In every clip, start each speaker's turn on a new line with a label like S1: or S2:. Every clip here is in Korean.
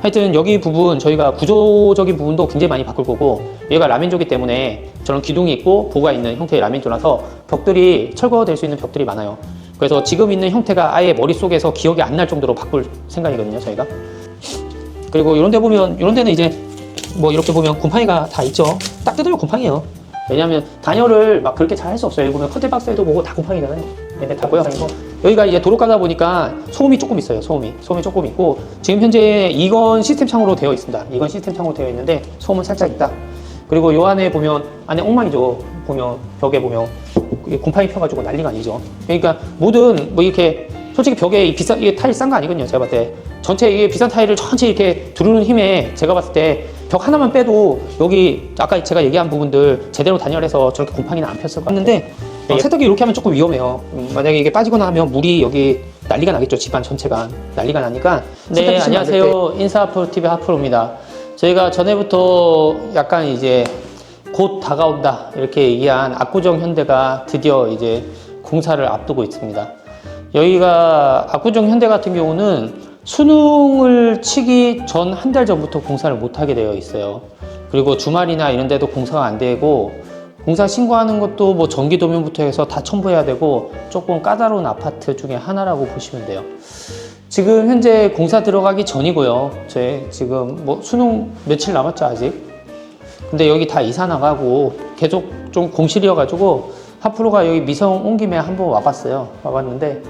S1: 하여튼 여기 부분 저희가 구조적인 부분도 굉장히 많이 바꿀 거고, 얘가 라멘조기 때문에 저런 기둥이 있고 보가 있는 형태의 라멘조라서 벽들이 철거될 수 있는 벽들이 많아요. 그래서 지금 있는 형태가 아예 머릿속에서 기억이 안 날 정도로 바꿀 생각이거든요, 저희가. 그리고 이런 데 보면, 이런 데는 이제 뭐 이렇게 보면 곰팡이가 다 있죠. 딱 뜯으면 곰팡이에요. 왜냐하면 단열을 막 그렇게 잘 할 수 없어요. 여기 보면 커튼박스에도 보고 다 곰팡이잖아요. 근데 다 고여가지고 여기가 이제 도로가다 보니까 소음이 조금 있어요. 소음이 조금 있고, 지금 현재 이건 시스템 창으로 되어 있습니다. 이건 시스템 창으로 되어 있는데 소음은 살짝 있다. 그리고 요 안에 보면 안에 엉망이죠. 보면 벽에 보면 곰팡이 펴가지고 난리가 아니죠. 그러니까 모든 뭐 이렇게 솔직히 벽에 이게 타일 싼 거 아니거든요. 제가 봤을 때 전체 이게 비싼 타일을 전체 이렇게 두르는 힘에 제가 봤을 때 벽 하나만 빼도 여기 아까 제가 얘기한 부분들 제대로 단열해서 저렇게 곰팡이는 안 폈을 것 같는데, 세탁기 이렇게 하면 조금 위험해요. 만약에 이게 빠지거나 하면 물이 여기 난리가 나겠죠. 집안 전체가 난리가 나니까. 네, 안녕하세요. 인사하프로TV 하프로입니다. 저희가 전에부터 약간 이제 곧 다가온다 이렇게 얘기한 압구정 현대가 드디어 이제 공사를 앞두고 있습니다. 여기가 압구정 현대 같은 경우는 수능을 치기 전 한 달 전부터 공사를 못하게 되어 있어요. 그리고 주말이나 이런 데도 공사가 안 되고, 공사 신고하는 것도 뭐 전기도면부터 해서 다 첨부해야 되고, 조금 까다로운 아파트 중에 하나라고 보시면 돼요. 지금 현재 공사 들어가기 전이고요. 저희 지금 뭐 수능 며칠 남았죠, 아직. 근데 여기 다 이사 나가고 계속 좀 공실이어가지고 하프로가 여기 미성 온 김에 한번 와봤는데,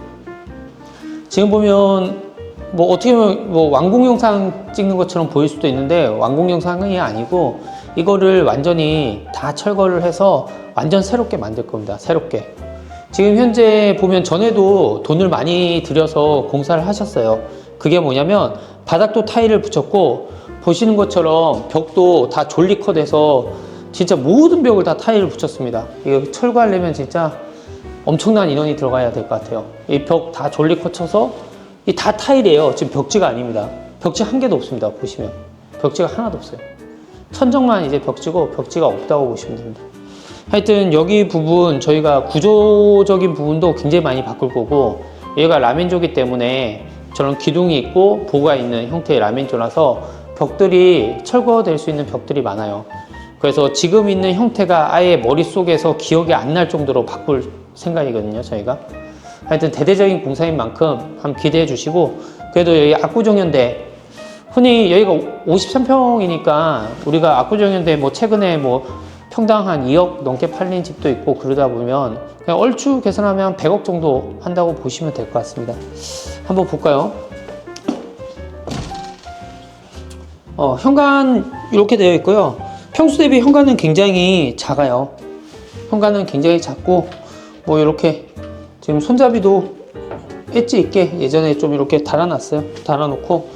S1: 지금 보면 뭐 어떻게 보면 뭐 완공 영상 찍는 것처럼 보일 수도 있는데 완공 영상이 아니고, 이거를 완전히 다 철거를 해서 완전 새롭게 만들 겁니다. 새롭게. 지금 현재 보면 전에도 돈을 많이 들여서 공사를 하셨어요. 그게 뭐냐면 바닥도 타일을 붙였고, 보시는 것처럼 벽도 다 졸리컷해서 진짜 모든 벽을 다 타일을 붙였습니다. 이거 철거하려면 진짜 엄청난 인원이 들어가야 될 것 같아요. 이 벽 다 졸리컷 쳐서 이 다 타일이에요. 지금 벽지가 아닙니다. 벽지 한 개도 없습니다. 보시면 벽지가 하나도 없어요. 천정만 이제 벽지고 벽지가 없다고 보시면 됩니다. 하여튼 여기 부분 저희가 구조적인 부분도 굉장히 많이 바꿀 거고, 얘가 라멘조기 때문에 저런 기둥이 있고 보가 있는 형태의 라멘조라서 벽들이 철거될 수 있는 벽들이 많아요. 그래서 지금 있는 형태가 아예 머릿속에서 기억이 안 날 정도로 바꿀 생각이거든요, 저희가. 하여튼 대대적인 공사인 만큼 한번 기대해 주시고, 그래도 여기 압구정현대, 흔히 여기가 53평이니까 우리가 압구정현대 뭐 최근에 뭐 평당 한 2억 넘게 팔린 집도 있고, 그러다 보면 그냥 얼추 계산하면 100억 정도 한다고 보시면 될 것 같습니다. 한번 볼까요? 현관 이렇게 되어 있고요. 평수 대비 현관은 굉장히 작아요. 현관은 굉장히 작고, 뭐 이렇게 지금 손잡이도 엣지 있게 예전에 좀 이렇게 달아놨어요. 달아놓고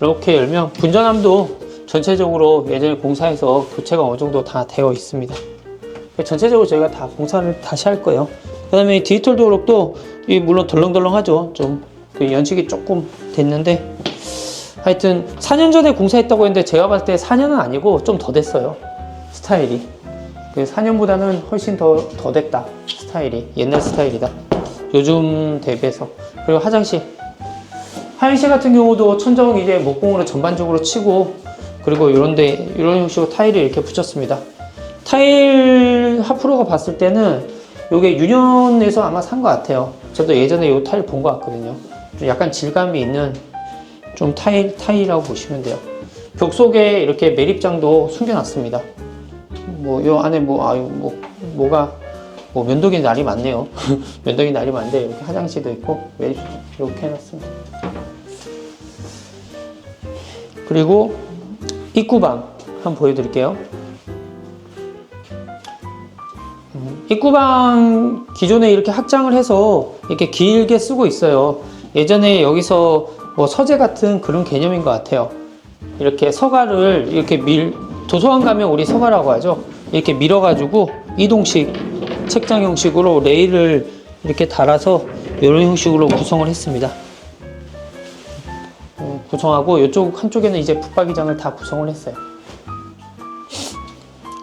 S1: 이렇게 열면 분전함도 전체적으로 예전에 공사해서 교체가 어느 정도 다 되어 있습니다. 전체적으로 저희가 다 공사를 다시 할 거예요. 그 다음에 디지털 도어록도 물론 덜렁덜렁하죠. 좀 연식이 조금 됐는데, 하여튼 4년 전에 공사했다고 했는데 제가 봤을 때 4년은 아니고 좀 더 됐어요. 스타일이 4년보다는 훨씬 더 됐다. 스타일이 옛날 스타일이다, 요즘 대비해서. 그리고 화장실 같은 경우도 천정 이제 목공으로 전반적으로 치고, 그리고 이런 형식으로 타일을 이렇게 붙였습니다. 타일 하프로가 봤을 때는 이게 유년에서 아마 산 것 같아요. 저도 예전에 이 타일 본 것 같거든요. 좀 약간 질감이 있는 좀 타일이라고 보시면 돼요. 벽 속에 이렇게 매립장도 숨겨놨습니다. 뭐 이 안에 뭐가 면도기 날이 많네요. 면도기 날이 많은데 이렇게 화장실도 있고 매립 이렇게 해놨습니다. 그리고 입구방 한번 보여드릴게요. 입구방 기존에 이렇게 확장을 해서 이렇게 길게 쓰고 있어요. 예전에 여기서 뭐 서재 같은 그런 개념인 것 같아요. 이렇게 서가를 이렇게 도서관 가면 우리 서가라고 하죠. 이렇게 밀어가지고 이동식 책장 형식으로 레일을 이렇게 달아서 이런 형식으로 구성을 했습니다. 구성하고 이쪽 한쪽에는 이제 붙박이장을 다 구성을 했어요.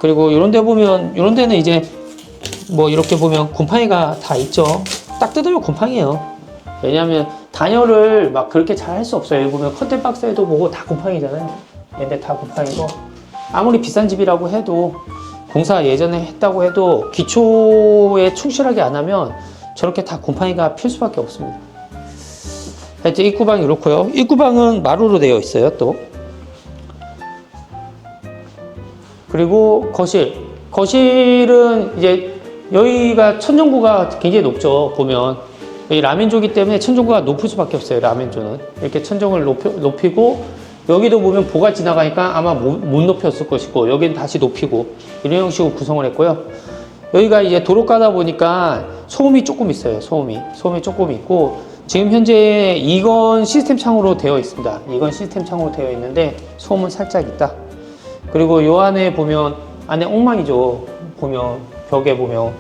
S1: 그리고 이런 데 보면, 이런 데는 이제 뭐 이렇게 보면 곰팡이가 다 있죠. 딱 뜯으면 곰팡이에요. 왜냐하면 단열을 막 그렇게 잘 할 수 없어요. 여기 보면 커튼 박스에도 보고 다 곰팡이잖아요. 얘네 다 곰팡이고, 아무리 비싼 집이라고 해도, 공사 예전에 했다고 해도 기초에 충실하게 안 하면 저렇게 다 곰팡이가 필 수밖에 없습니다. 하여튼 입구방이 이렇고요. 입구방은 마루로 되어 있어요, 또. 그리고 거실. 거실은 이제 여기가 천정부가 굉장히 높죠, 보면. 여기 라멘조기 때문에 천정부가 높을 수밖에 없어요, 라멘조는. 이렇게 천정을 높이고, 여기도 보면 보가 지나가니까 아마 못 높였을 것이고, 여기는 다시 높이고, 이런 형식으로 구성을 했고요. 여기가 이제 도로 가다 보니까 소음이 조금 있어요, 소음이 조금 있고, 지금 현재 이건 시스템 창으로 되어 있습니다. 이건 시스템 창으로 되어 있는데, 소음은 살짝 있다. 그리고 요 안에 보면, 안에 엉망이죠. 보면, 벽에 보면,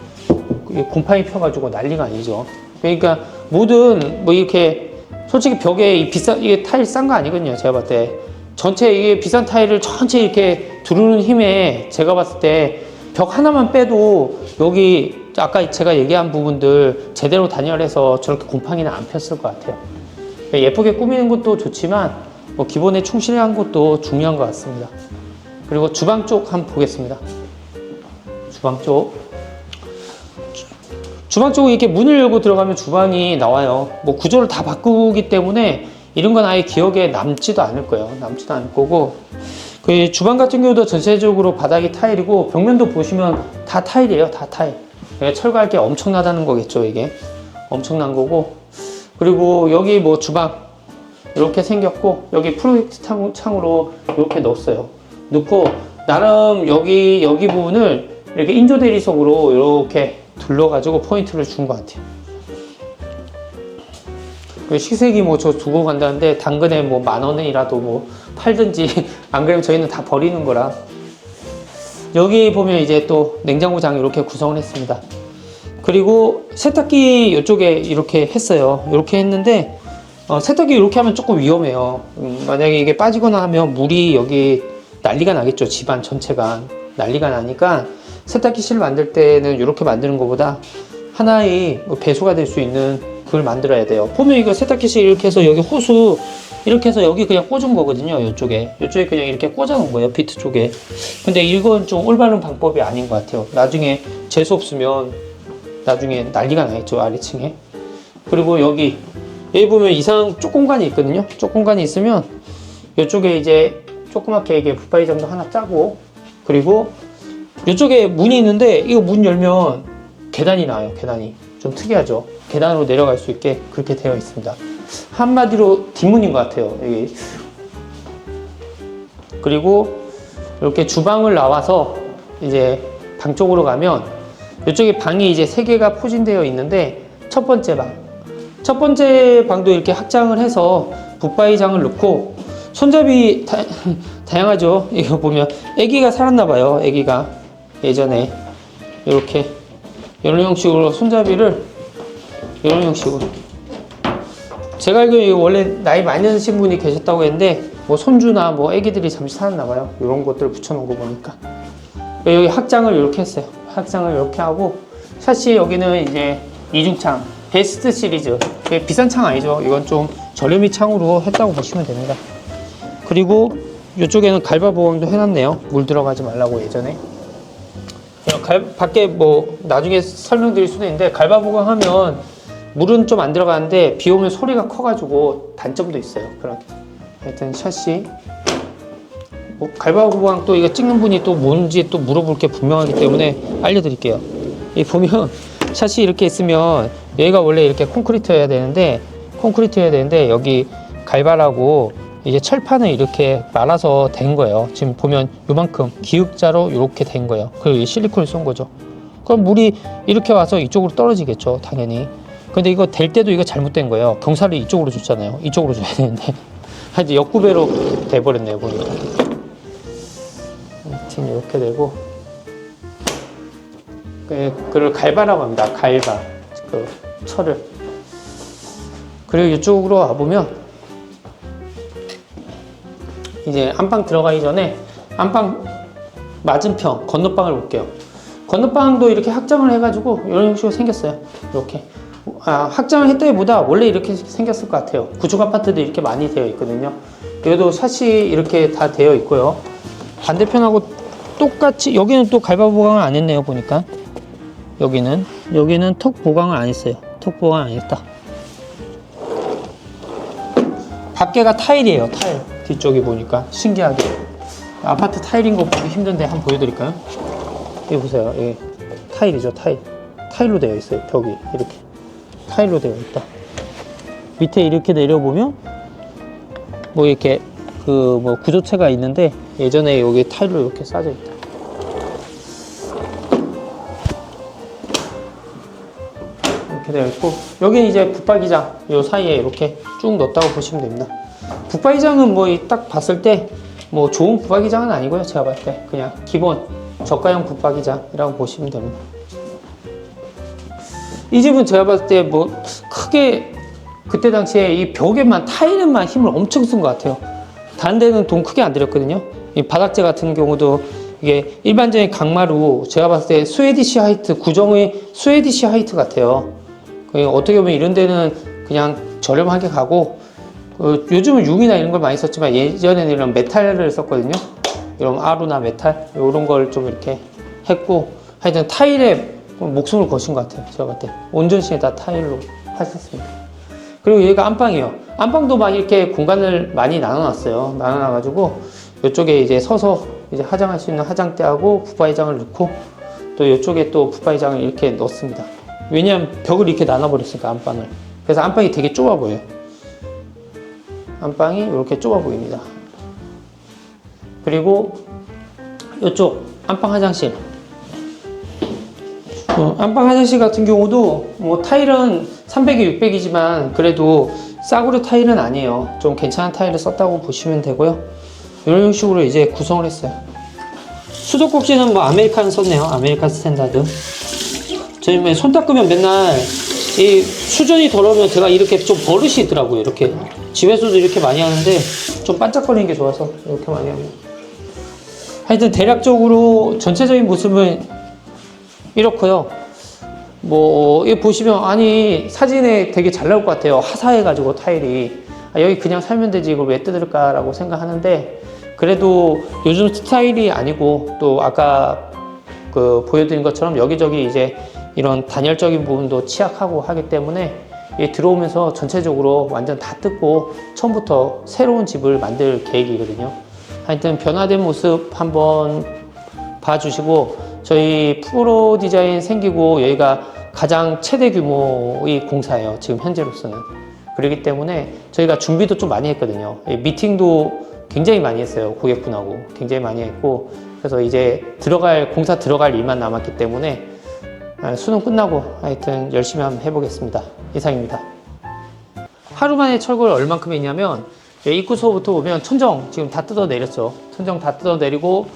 S1: 곰팡이 펴가지고 난리가 아니죠. 그러니까 모든 뭐 이렇게 솔직히 벽에 이게 타일 싼 거 아니거든요. 제가 봤을 때 전체 이게 비싼 타일을 전체 이렇게 두르는 힘에 제가 봤을 때 벽 하나만 빼도 여기 아까 제가 얘기한 부분들 제대로 단열해서 저렇게 곰팡이는 안 폈을 것 같아요. 예쁘게 꾸미는 것도 좋지만 뭐 기본에 충실한 것도 중요한 것 같습니다. 그리고 주방 쪽 한번 보겠습니다. 주방 쪽. 주방 쪽에 이렇게 문을 열고 들어가면 주방이 나와요. 뭐 구조를 다 바꾸기 때문에 이런 건 아예 기억에 남지도 않을 거예요. 남지도 않을 거고. 그 주방 같은 경우도 전체적으로 바닥이 타일이고 벽면도 보시면 다 타일이에요. 다 타일. 그러니까 철거할 게 엄청나다는 거겠죠, 이게. 엄청난 거고. 그리고 여기 뭐 주방 이렇게 생겼고 여기 프로젝트 창으로 이렇게 넣었어요. 넣고 나름 여기 부분을 이렇게 인조 대리석으로 이렇게 둘러가지고 포인트를 준 것 같아요. 식세기 뭐 저 두고 간다는데 당근에 뭐 10,000원이라도 뭐 팔든지 안 그러면 저희는 다 버리는 거라. 여기 보면 이제 또 냉장고장 이렇게 구성을 했습니다. 그리고 세탁기 이쪽에 이렇게 했어요. 이렇게 했는데 세탁기 이렇게 하면 조금 위험해요. 만약에 이게 빠지거나 하면 물이 여기 난리가 나겠죠. 집안 전체가 난리가 나니까 세탁기실 만들 때는 이렇게 만드는 것보다 하나의 배수가 될 수 있는 그걸 만들어야 돼요. 보면 이거 세탁기실 이렇게 해서 여기 호수 이렇게 해서 여기 그냥 꽂은 거거든요. 이쪽에 그냥 이렇게 꽂아 놓은 거예요. 비트 쪽에. 근데 이건 좀 올바른 방법이 아닌 것 같아요. 나중에 재수 없으면 나중에 난리가 나겠죠. 아래층에. 그리고 여기 보면 이상 쪽 공간이 있거든요. 쪽 공간이 있으면 이쪽에 이제 조그맣게 이게 붙박이장도 하나 짜고, 그리고 이쪽에 문이 있는데 이거 문 열면 계단이 나와요. 계단이 좀 특이하죠. 계단으로 내려갈 수 있게 그렇게 되어 있습니다. 한마디로 뒷문인 것 같아요. 여기. 그리고 이렇게 주방을 나와서 이제 방 쪽으로 가면 이쪽에 방이 이제 3개가 포진되어 있는데 첫 번째 방도 이렇게 확장을 해서 붙박이장을 넣고 손잡이 다양하죠. 이거 보면 애기가 살았나 봐요. 애기가 예전에 이렇게 이런 형식으로 손잡이를 이런 형식으로, 제가 알기로 원래 나이 많이 드신 분이 계셨다고 했는데 뭐 손주나 뭐 애기들이 잠시 살았나 봐요. 이런 것들을 붙여놓은 거 보니까 여기 확장을 이렇게 했어요. 확장을 이렇게 하고 샤시 여기는 이제 이중창 베스트 시리즈, 비싼 창 아니죠. 이건 좀 저렴이 창으로 했다고 보시면 됩니다. 그리고 이쪽에는 갈바 보강도 해놨네요. 물 들어가지 말라고 예전에. 밖에 뭐 나중에 설명드릴 수도 있는데 갈바 보강하면 물은 좀 안 들어가는데 비 오면 소리가 커가지고 단점도 있어요. 그런. 하여튼 샤시. 갈바 보강 또 이거 찍는 분이 또 뭔지 또 물어볼 게 분명하기 때문에 알려드릴게요. 이 보면 샤시 이렇게 있으면 얘가 원래 이렇게 콘크리트여야 되는데 여기 갈바라고 이게 철판을 이렇게 말아서 된 거예요. 지금 보면 요만큼 기역자로 이렇게 된 거예요. 그리고 실리콘을 쏜 거죠. 그럼 물이 이렇게 와서 이쪽으로 떨어지겠죠, 당연히. 근데 이거 될 때도 이거 잘못된 거예요. 경사를 이쪽으로 줬잖아요. 이쪽으로 줘야 되는데 이제 역구배로 돼버렸네요, 보니까. 하여튼 이렇게 되고, 그걸 갈바라고 합니다. 갈바, 그 철을. 그리고 이쪽으로 와보면 이제 안방 들어가기 전에 안방 맞은편 건너방을 볼게요. 건너방도 이렇게 확장을 해가지고 이런 형식으로 생겼어요. 이렇게 확장을 했다기보다 원래 이렇게 생겼을 것 같아요. 구축 아파트도 이렇게 많이 되어 있거든요. 여기도 샷이 이렇게 다 되어 있고요. 반대편하고 똑같이 여기는 또 갈바 보강을 안 했네요. 보니까 여기는 턱 보강을 안 했어요. 턱 보강 안 했다. 밖에가 타일이에요. 타일. 뒤쪽이 보니까 신기하게 아파트 타일인 거 보기 힘든데 한번 보여드릴까요? 여기 보세요. 여기 타일이죠. 타일로 되어 있어요. 벽이 이렇게 타일로 되어 있다. 밑에 이렇게 내려보면 뭐 이렇게 그 뭐 구조체가 있는데 예전에 여기 타일로 이렇게 싸져 있다. 이렇게 되어 있고 여기는 이제 붙박이장 요 사이에 이렇게 쭉 넣었다고 보시면 됩니다. 붙박이장은 뭐 딱 봤을 때 뭐 좋은 붙박이장은 아니고요. 제가 봤을 때 그냥 기본 저가형 붙박이장이라고 보시면 됩니다. 이 집은 제가 봤을 때 뭐 크게 그때 당시에 이 벽에만 타일에만 힘을 엄청 쓴 것 같아요. 다른 데는 돈 크게 안 들였거든요. 이 바닥재 같은 경우도 이게 일반적인 강마루 제가 봤을 때 스웨디시 하이트 구정의 스웨디시 하이트 같아요. 어떻게 보면 이런 데는 그냥 저렴하게 가고 요즘은 융이나 이런 걸 많이 썼지만 예전에는 이런 메탈을 썼거든요. 이런 아루나 메탈 이런 걸 좀 이렇게 했고 하여튼 타일에 목숨을 거신 것 같아요. 제가 봤을 때 온전시에 다 타일로 하셨습니다. 그리고 여기가 안방이에요. 안방도 막 이렇게 공간을 많이 나눠놨어요. 나눠놔가지고 이쪽에 이제 서서 이제 화장할 수 있는 화장대하고 붙박이장을 넣고 또 이쪽에 또 붙박이장을 이렇게 넣습니다. 왜냐하면 벽을 이렇게 나눠버렸으니까 안방을. 그래서 안방이 되게 좁아 보여요. 안방이 이렇게 좁아 보입니다. 그리고 이쪽 안방 화장실. 안방 화장실 같은 경우도 뭐 타일은 300에 600이지만 그래도 싸구려 타일은 아니에요. 좀 괜찮은 타일을 썼다고 보시면 되고요. 이런 식으로 이제 구성을 했어요. 수도꼭지는 뭐 아메리칸 썼네요. 아메리칸 스탠다드. 저희 손 닦으면 맨날 이 수전이 더러우면 제가 이렇게 좀 버릇이 있더라고요. 이렇게 집에서도 이렇게 많이 하는데 좀 반짝거리는 게 좋아서 이렇게 많이 합니다. 하여튼 대략적으로 전체적인 모습은 이렇고요. 뭐 여기 보시면 아니 사진에 되게 잘 나올 것 같아요. 화사해가지고 타일이 여기 그냥 살면 되지 이걸 왜 뜯을까 라고 생각하는데 그래도 요즘 스타일이 아니고 또 아까 그 보여드린 것처럼 여기저기 이제 이런 단열적인 부분도 취약하고 하기 때문에 들어오면서 전체적으로 완전 다 뜯고 처음부터 새로운 집을 만들 계획이거든요. 하여튼 변화된 모습 한번 봐주시고 저희 프로 디자인 생기고 여기가 가장 최대 규모의 공사예요. 지금 현재로서는. 그렇기 때문에 저희가 준비도 좀 많이 했거든요. 미팅도 굉장히 많이 했어요. 고객분하고 굉장히 많이 했고 그래서 이제 공사 들어갈 일만 남았기 때문에 수능 끝나고 하여튼 열심히 한번 해보겠습니다. 이상입니다. 하루 만에 철거를 얼만큼 했냐면 입구서부터 보면 천정 지금 다 뜯어내렸죠. 천정 다 뜯어내리고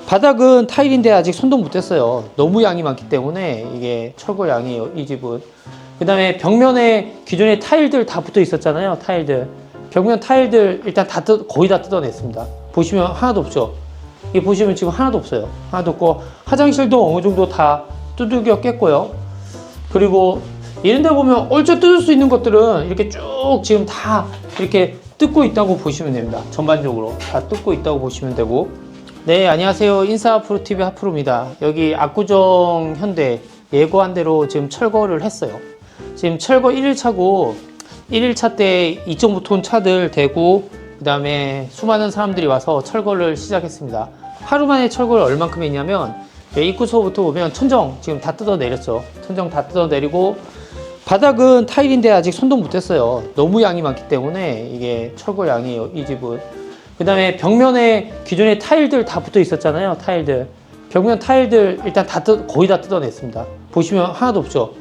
S1: 바닥은 타일인데 아직 손도 못 댔어요. 너무 양이 많기 때문에 이게 철거 양이에요. 이 집은. 그 다음에 벽면에 기존에 타일들 다 붙어 있었잖아요. 타일들. 벽면 타일들 일단 거의 다 뜯어냈습니다. 보시면 하나도 없죠. 이 보시면 지금 하나도 없어요. 하나도 없고 화장실도 어느 정도 다 두들겨 깼고요. 그리고 이런 데 보면 얼추 뜯을 수 있는 것들은 이렇게 쭉 지금 다 이렇게 뜯고 있다고 보시면 됩니다. 전반적으로 다 뜯고 있다고 보시면 되고 네 안녕하세요. 인사프로TV 하프로입니다. 여기 압구정 현대 예고한 대로 지금 철거를 했어요. 지금 철거 1일차고 1일차 때 2.5톤 차들 대고 그 다음에 수많은 사람들이 와서 철거를 시작했습니다. 하루 만에 철거를 얼만큼 했냐면 입구서부터 보면 천정 지금 다 뜯어내렸죠. 천정 다 뜯어내리고 바닥은 타일인데 아직 손도 못 댔어요. 너무 양이 많기 때문에 이게 철거 양이에요. 이 집은. 그 다음에 벽면에 기존에 타일들 다 붙어 있었잖아요. 타일들. 벽면 타일들 일단 거의 다 뜯어냈습니다. 보시면 하나도 없죠.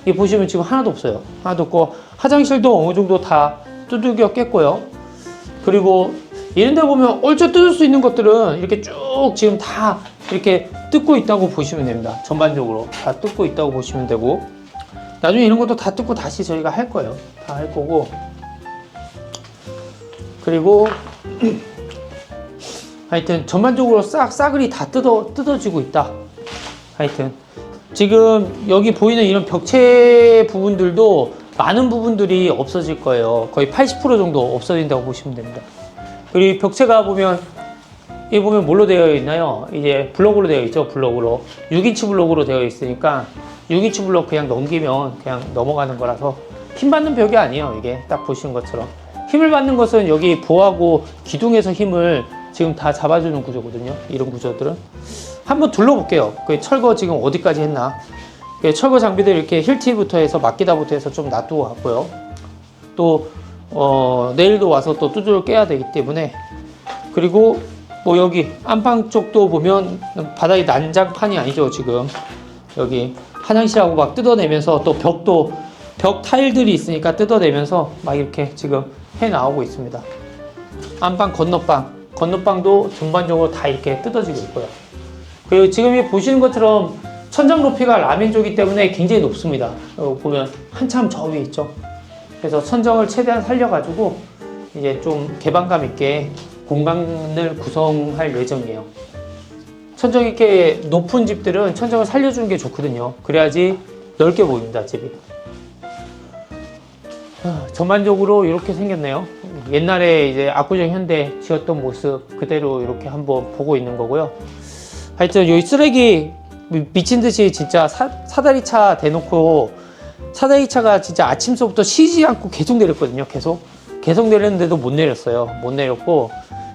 S1: 이 보시면 지금 하나도 없어요. 하나도 없고 화장실도 어느 정도 다 두들겨 깼고요. 그리고 이런 데 보면 얼추 뜯을 수 있는 것들은 이렇게 쭉 지금 다 이렇게 뜯고 있다고 보시면 됩니다. 전반적으로 다 뜯고 있다고 보시면 되고 나중에 이런 것도 다 뜯고 다시 저희가 할 거예요. 다 할 거고 그리고 하여튼 전반적으로 싸그리 다 뜯어지고 있다. 하여튼 지금 여기 보이는 이런 벽체 부분들도 많은 부분들이 없어질 거예요. 거의 80% 정도 없어진다고 보시면 됩니다. 그리고 벽체가 보면 이 보면 뭘로 되어 있나요? 이제 블록으로 되어 있죠. 블록으로 6인치 블록으로 되어 있으니까 6인치 블록 그냥 넘기면 그냥 넘어가는 거라서 힘 받는 벽이 아니에요. 이게 딱 보시는 것처럼 힘을 받는 것은 여기 보하고 기둥에서 힘을 지금 다 잡아주는 구조거든요. 이런 구조들은 한번 둘러볼게요. 그 철거 지금 어디까지 했나? 철거 장비들 이렇게 힐티부터 해서 막기다부터 해서 좀 놔두고 갔고요. 또 내일도 와서 또 두드려 깨야 되기 때문에 그리고 뭐 여기 안방 쪽도 보면 바닥이 난장판이 아니죠. 지금 여기 화장실하고 막 뜯어내면서 또 벽도 벽 타일들이 있으니까 뜯어내면서 막 이렇게 지금 해 나오고 있습니다. 안방 건너방도 전반적으로 다 이렇게 뜯어지고 있고요. 그리고 지금 보시는 것처럼 천장 높이가 라멘조기 때문에 굉장히 높습니다. 보면 한참 저 위에 있죠. 그래서 천정을 최대한 살려가지고 이제 좀 개방감 있게 공간을 구성할 예정이에요. 천정 이렇게 높은 집들은 천정을 살려주는 게 좋거든요. 그래야지 넓게 보입니다, 집이. 전반적으로 이렇게 생겼네요. 옛날에 이제 압구정 현대 지었던 모습 그대로 이렇게 한번 보고 있는 거고요. 하여튼 여기 쓰레기 미친 듯이 진짜 사다리차 대놓고 사다리차가 진짜 아침서부터 쉬지 않고 계속 내렸거든요. 계속 내렸는데도 못 내렸어요. 못 내렸고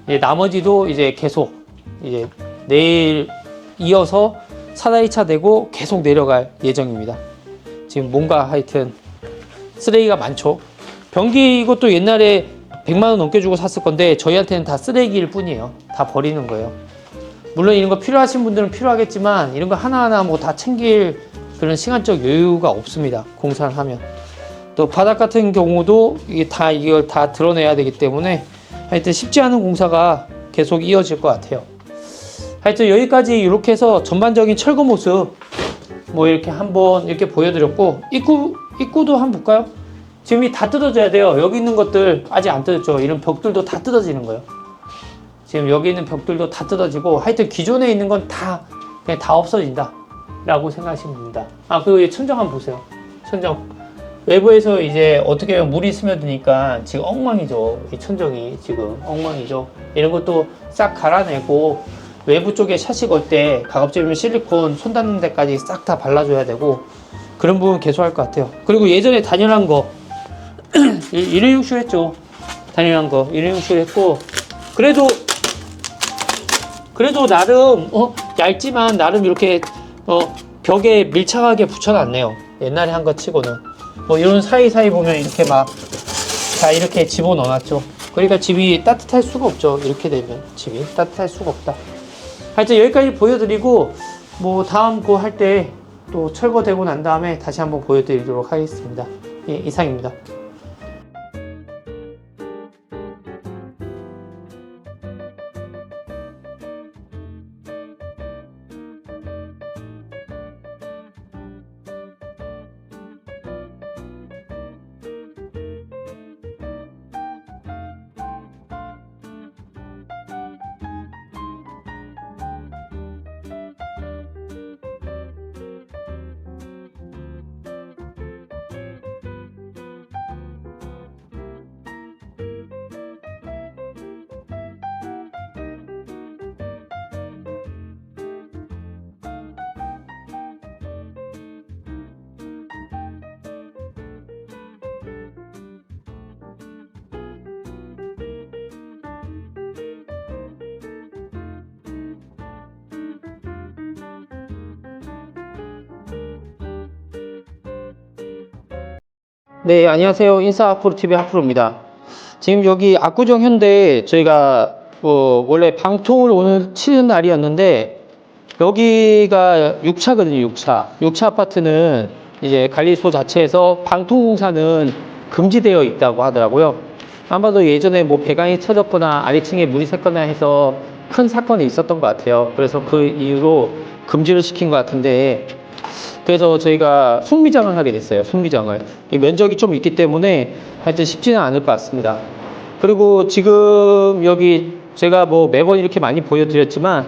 S1: 이제 나머지도 이제 계속 이제 내일 이어서 사다리차 대고 계속 내려갈 예정입니다. 지금 뭔가 하여튼 쓰레기가 많죠. 변기 이것도 옛날에 100만 원 넘게 주고 샀을 건데 저희한테는 다 쓰레기일 뿐이에요. 다 버리는 거예요. 물론 이런 거 필요하신 분들은 필요하겠지만 이런 거 하나하나 뭐 다 챙길 그런 시간적 여유가 없습니다. 공사를 하면. 또 바닥 같은 경우도 이걸 다 드러내야 되기 때문에 하여튼 쉽지 않은 공사가 계속 이어질 것 같아요. 하여튼 여기까지 이렇게 해서 전반적인 철거 모습 뭐 이렇게 한번 이렇게 보여드렸고 입구도 한번 볼까요? 지금 이 다 뜯어져야 돼요. 여기 있는 것들 아직 안 뜯었죠. 이런 벽들도 다 뜯어지는 거예요. 지금 여기 있는 벽들도 다 뜯어지고 하여튼 기존에 있는 건 다 그냥 다 없어진다 라고 생각하시면 됩니다. 그리고 천정 한번 보세요. 천정 외부에서 이제 어떻게 보면 물이 스며드니까 지금 엉망이죠. 이 천정이 지금 엉망이죠. 이런 것도 싹 갈아내고 외부 쪽에 샤시 걸 때 가급적이면 실리콘 손 닿는 데까지 싹 다 발라줘야 되고 그런 부분 계속 할 것 같아요. 그리고 예전에 단열한 거 일회용슈 했죠. 단열한 거 일회용슈 했고 그래도 나름 얇지만 나름 이렇게 벽에 밀착하게 붙여놨네요. 옛날에 한 거 치고는 뭐 이런 사이사이 보면 이렇게 막 다 이렇게 집어넣어놨죠. 그러니까 집이 따뜻할 수가 없죠. 이렇게 되면 집이 따뜻할 수가 없다. 하여튼 여기까지 보여드리고 뭐 다음 거 할 때 또 철거되고 난 다음에 다시 한번 보여드리도록 하겠습니다. 예, 이상입니다. 네, 안녕하세요. 인싸 하프로TV 하프로입니다. 지금 여기 압구정 현대 저희가 원래 방통을 오늘 치는 날이었는데 여기가 6차거든요. 6차 아파트는 이제 관리소 자체에서 방통공사는 금지되어 있다고 하더라고요. 아마도 예전에 뭐 배관이 터졌거나 아래층에 물이 샜거나 해서 큰 사건이 있었던 것 같아요. 그래서 그 이후로 금지를 시킨 것 같은데 그래서 저희가 숙미장을 하게 됐어요. 숙미장을. 이 면적이 좀 있기 때문에 하여튼 쉽지는 않을 것 같습니다. 그리고 지금 여기 제가 뭐 매번 이렇게 많이 보여드렸지만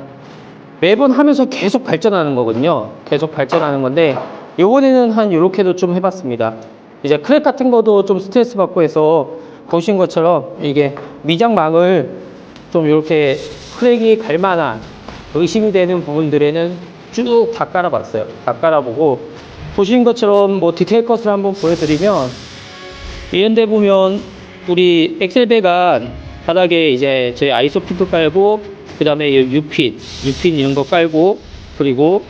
S1: 매번 하면서 계속 발전하는 거거든요. 계속 발전하는 건데 요번에는 한 요렇게도 좀 해봤습니다. 이제 크랙 같은 것도 좀 스트레스 받고 해서 보신 것처럼 이게 미장망을 좀 이렇게 크랙이 갈 만한 의심이 되는 부분들에는 쭉 다 깔아봤어요. 다 깔아보고 보신 것처럼 뭐 디테일 컷을 한번 보여드리면 이런 데 보면 우리 엑셀배관 바닥에 이제 저희 아이소피크 깔고 그 다음에 유핀 이런 거 깔고 그리고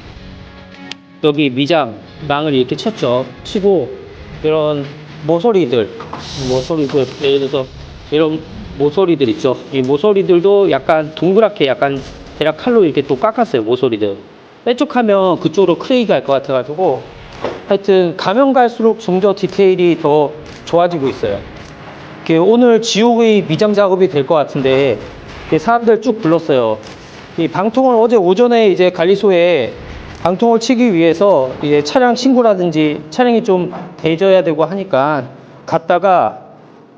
S1: 여기 미장망을 이렇게 쳤죠. 치고 이런 모서리들 예를 들어서 이런 모서리들 있죠. 이 모서리들도 약간 동그랗게 약간 대략 칼로 이렇게 또 깎았어요. 모서리들 빼쪽하면 그쪽으로 크레이가 갈 것 같아 가지고 하여튼 가면 갈수록 좀 더 디테일이 더 좋아지고 있어요. 오늘 지옥의 미장 작업이 될 것 같은데 사람들 쭉 불렀어요. 이 방통을 어제 오전에 이제 관리소에 방통을 치기 위해서 이제 차량 신고라든지 차량이 좀 대져야 되고 하니까 갔다가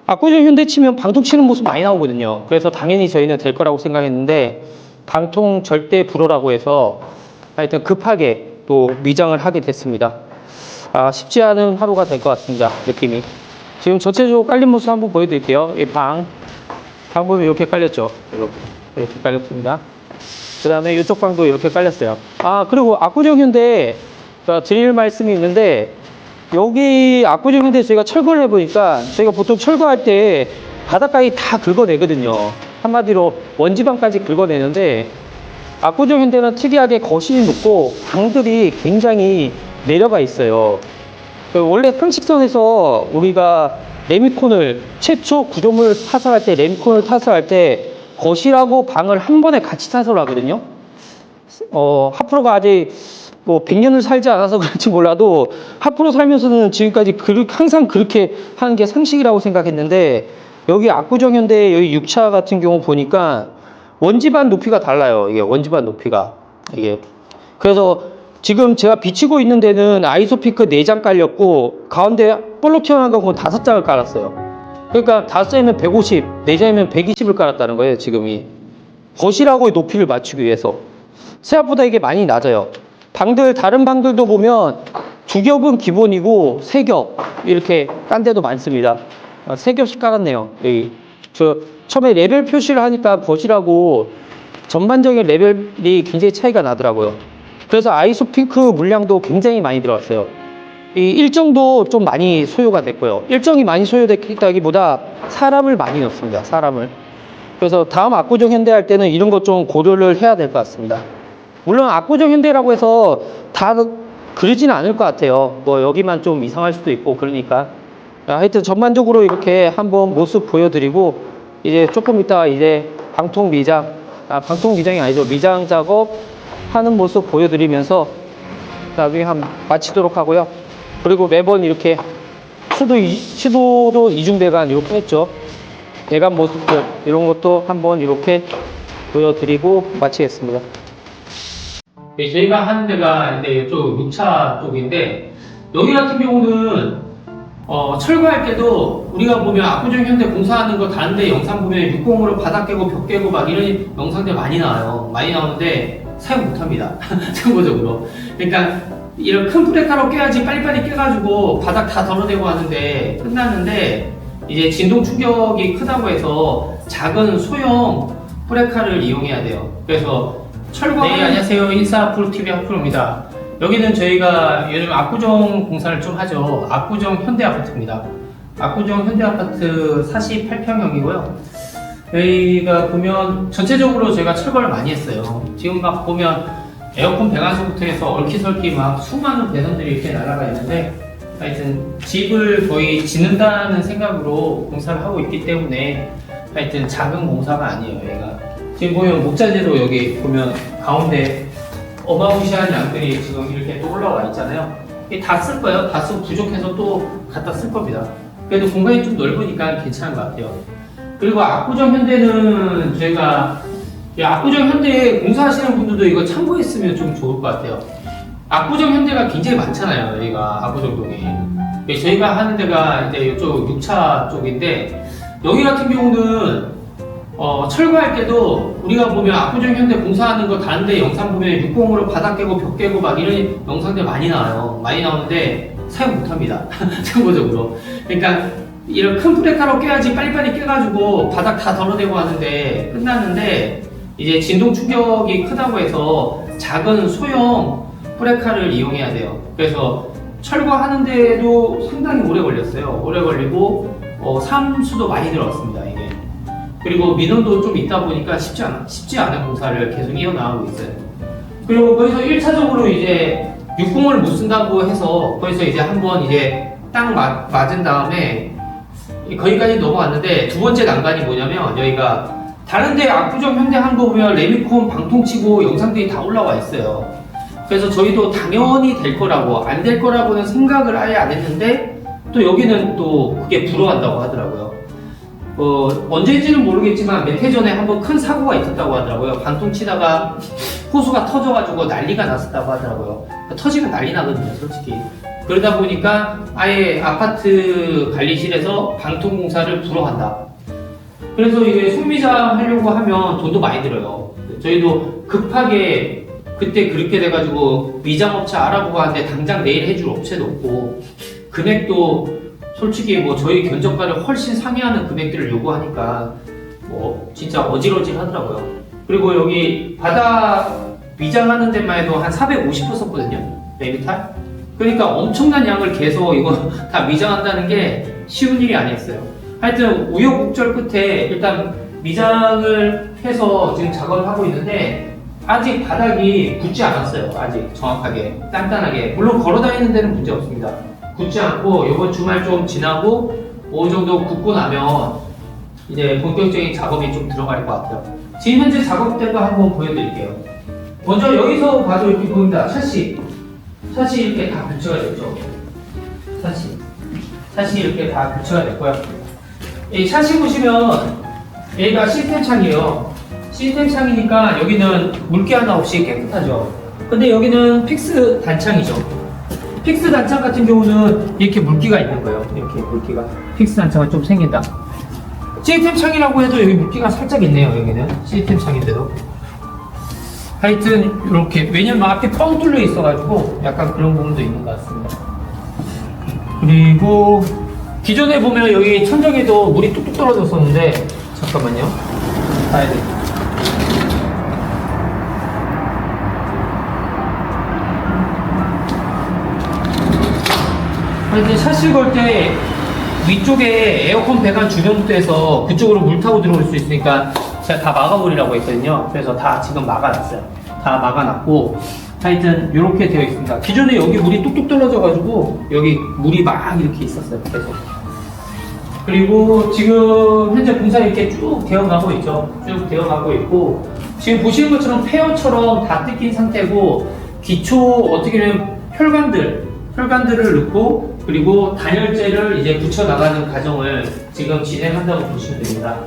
S1: 압구정 현대 치면 방통 치는 모습 많이 나오거든요. 그래서 당연히 저희는 될 거라고 생각했는데 방통 절대 불어라고 해서 하여튼 급하게 또 미장을 하게 됐습니다. 쉽지 않은 하루가 될 것 같습니다. 느낌이. 지금 전체적으로 깔린 모습 한번 보여드릴게요. 이 방 보면 이렇게 깔렸죠. 이렇게 깔렸습니다. 그 다음에 이쪽 방도 이렇게 깔렸어요. 그리고 압구정 현대 드릴 말씀이 있는데 여기 압구정 현대 저희가 철거를 해보니까 저희가 보통 철거할 때 바닥까지 다 긁어내거든요. 한마디로 먼지방까지 긁어내는데 압구정 현대는 특이하게 거실이 높고 방들이 굉장히 내려가 있어요. 원래 상식선에서 우리가 레미콘을 최초 구조물 타설할 때 레미콘을 타설할 때 거실하고 방을 한 번에 같이 타설을 하거든요. 하프로가 아직 뭐 100년을 살지 않아서 그런지 몰라도 하프로 살면서는 지금까지 항상 그렇게 하는 게 상식이라고 생각했는데 여기 압구정 현대 여기 6차 같은 경우 보니까 원지반 높이가 달라요. 이게 원지반 높이가 이게 그래서 지금 제가 비치고 있는 데는 아이소피크 4장 깔렸고 가운데 볼록 튀어나온 거 5장을 깔았어요. 그러니까 5장이면 150, 4장이면 120을 깔았다는 거예요. 지금이 거실하고의 높이를 맞추기 위해서 생각보다 이게 많이 낮아요. 다른 방들도 보면 2겹은 기본이고 3겹 이렇게 깐 데도 많습니다. 3겹씩 깔았네요. 여기 처음에 레벨 표시를 하니까 거실하고 전반적인 레벨이 굉장히 차이가 나더라고요. 그래서 아이소핑크 물량도 굉장히 많이 들어왔어요. 이 일정도 좀 많이 소요가 됐고요. 일정이 많이 소요됐다기보다 사람을 많이 넣습니다. 사람을. 그래서 다음 압구정 현대 할 때는 이런 것 좀 고려를 해야 될 것 같습니다. 물론 압구정 현대라고 해서 다 그러지는 않을 것 같아요. 뭐 여기만 좀 이상할 수도 있고 그러니까 하여튼 전반적으로 이렇게 한번 모습 보여드리고 이제 조금 이따 이제 방통 미장이 아니죠. 미장 작업 하는 모습 보여드리면서 나중에 한번 마치도록 하고요. 그리고 매번 이렇게 시도도 이중배관 이렇게 했죠. 배관 모습들 이런 것도 한번 이렇게 보여드리고 마치겠습니다. 저희가 하는 데가 이제 이쪽 6차 쪽인데 여기 같은 경우는 철거할 때도 우리가 보면 압구정 현대 공사하는 거 다른 데 영상 보면 60으로 바닥 깨고 벽 깨고 막 이런 영상들 많이 나와요. 많이 나오는데 사용 못합니다. 참고적으로. 그러니까 이런 큰 프레카로 깨야지 빨리빨리 깨가지고 바닥 다 덜어내고 하는데 끝나는데 이제 진동 충격이 크다고 해서 작은 소형 프레카를 이용해야 돼요. 그래서 네, 안녕하세요. 인사 프로TV 하프로입니다. 여기는 저희가 요즘 압구정 공사를 좀 하죠. 압구정 현대아파트입니다. 압구정 현대아파트 48평형이고요. 여기가 보면 전체적으로 저희가 철거를 많이 했어요. 지금 막 보면 에어컨 배관소부터 해서 얼키설키 막 수많은 배선들이 이렇게 날아가 있는데 하여튼 집을 거의 짓는다는 생각으로 공사를 하고 있기 때문에 하여튼 작은 공사가 아니에요. 얘가 지금 보면 목자재로 여기 보면 가운데 어마무시한 양들이 지금 이렇게 또 올라와 있잖아요. 다 쓸 거예요. 다 쓰고 부족해서 또 갖다 쓸 겁니다. 그래도 공간이 좀 넓으니까 괜찮은 것 같아요. 그리고 압구정 현대는 저희가 압구정 현대 공사하시는 분들도 이거 참고했으면 좀 좋을 것 같아요. 압구정 현대가 굉장히 많잖아요. 여기가 압구정동에. 저희가 하는 데가 이제 이쪽 6차 쪽인데 여기 같은 경우는 철거할 때도 우리가 보면 압구정 현대 공사하는 거 다른데 영상 보면 육공으로 바닥 깨고 벽 깨고 막 이런 영상들 많이 나와요. 많이 나오는데 사용 못합니다. 참고적으로. 그러니까 이런 큰 브레이크로 깨야지 빨리빨리 깨가지고 바닥 다 덜어내고 하는데 끝났는데 이제 진동 충격이 크다고 해서 작은 소형 브레이크를 이용해야 돼요. 그래서 철거하는데도 상당히 오래 걸렸어요. 오래 걸리고 사암수도 많이 들어왔습니다. 이게. 그리고 민원도 좀 있다 보니까 쉽지 않은 공사를 계속 이어나가고 있어요. 그리고 거기서 1차적으로 이제 육공을 못 쓴다고 해서 거기서 이제 한번 이제 딱 맞은 다음에 거기까지 넘어갔는데 두 번째 난관이 뭐냐면 여기가 다른데 압구정 현대 한 거 보면 레미콘 방통치고 영상들이 다 올라와 있어요. 그래서 저희도 당연히 될 거라고 안 될 거라고는 생각을 아예 안 했는데 또 여기는 또 그게 불어한다고 하더라고요. 언제인지는 모르겠지만 몇 해 전에 한번 큰 사고가 있었다고 하더라고요. 방통치다가 호수가 터져가지고 난리가 났었다고 하더라고요. 터지면 난리 나거든요, 솔직히. 그러다 보니까 아예 아파트 관리실에서 방통공사를 불어한다. 그래서 이게 손미장 하려고 하면 돈도 많이 들어요. 저희도 급하게 그때 그렇게 돼가지고 미장업체 알아보고 하는데 당장 내일 해줄 업체도 없고 금액도 솔직히 뭐 저희 견적가를 훨씬 상회하는 금액들을 요구하니까 뭐 진짜 어질어질 하더라고요. 그리고 여기 바닥 미장하는 데만 해도 한 450불 썼거든요. 레미탈. 그러니까 엄청난 양을 계속 이거 다 미장한다는 게 쉬운 일이 아니었어요. 하여튼 우여곡절 끝에 일단 미장을 해서 지금 작업을 하고 있는데 아직 바닥이 굳지 않았어요. 아직 정확하게 단단하게. 물론 걸어 다니는 데는 문제 없습니다. 굳지 않고 이번 주말 좀 지나고 어느 정도 굳고 나면 이제 본격적인 작업이 좀 들어갈 것 같아요. 지금 현재 작업대도 한번 보여드릴게요. 먼저 여기서 봐도 이렇게 보입니다. 샤시 이렇게 다 교체가 됐죠. 샤시 이렇게 다 교체가 됐고요. 이 샤시 보시면 여기가 시스템 창이에요. 시스템 창이니까 여기는 물기 하나 없이 깨끗하죠. 근데 여기는 픽스 단창이죠. 픽스 단창 같은 경우는 이렇게 물기가 있는 거예요. 이렇게 물기가. 픽스 단창은 좀 생긴다. 시스템 창이라고 해도 여기 물기가 살짝 있네요. 여기는 시스템 창인데도. 하여튼 이렇게 왜냐면 앞에 뻥 뚫려 있어가지고 약간 그런 부분도 있는 것 같습니다. 그리고 기존에 보면 여기 천정에도 물이 뚝뚝 떨어졌었는데 잠깐만요. 봐야 돼. 하여튼 샤시 걸 때 위쪽에 에어컨 배관 주변부터 해서 그쪽으로 물 타고 들어올 수 있으니까 제가 다 막아버리라고 했거든요. 그래서 다 지금 막아놨어요. 다 막아놨고 하여튼 이렇게 되어 있습니다. 기존에 여기 물이 뚝뚝 떨어져가지고 여기 물이 막 이렇게 있었어요. 계속. 그리고 지금 현재 공사 이렇게 쭉 되어가고 있죠. 쭉 되어가고 있고 지금 보시는 것처럼 페어처럼 다 뜯긴 상태고 기초 어떻게 보면 혈관들을 넣고 그리고 단열재를 이제 붙여나가는 과정을 지금 진행한다고 보시면 됩니다.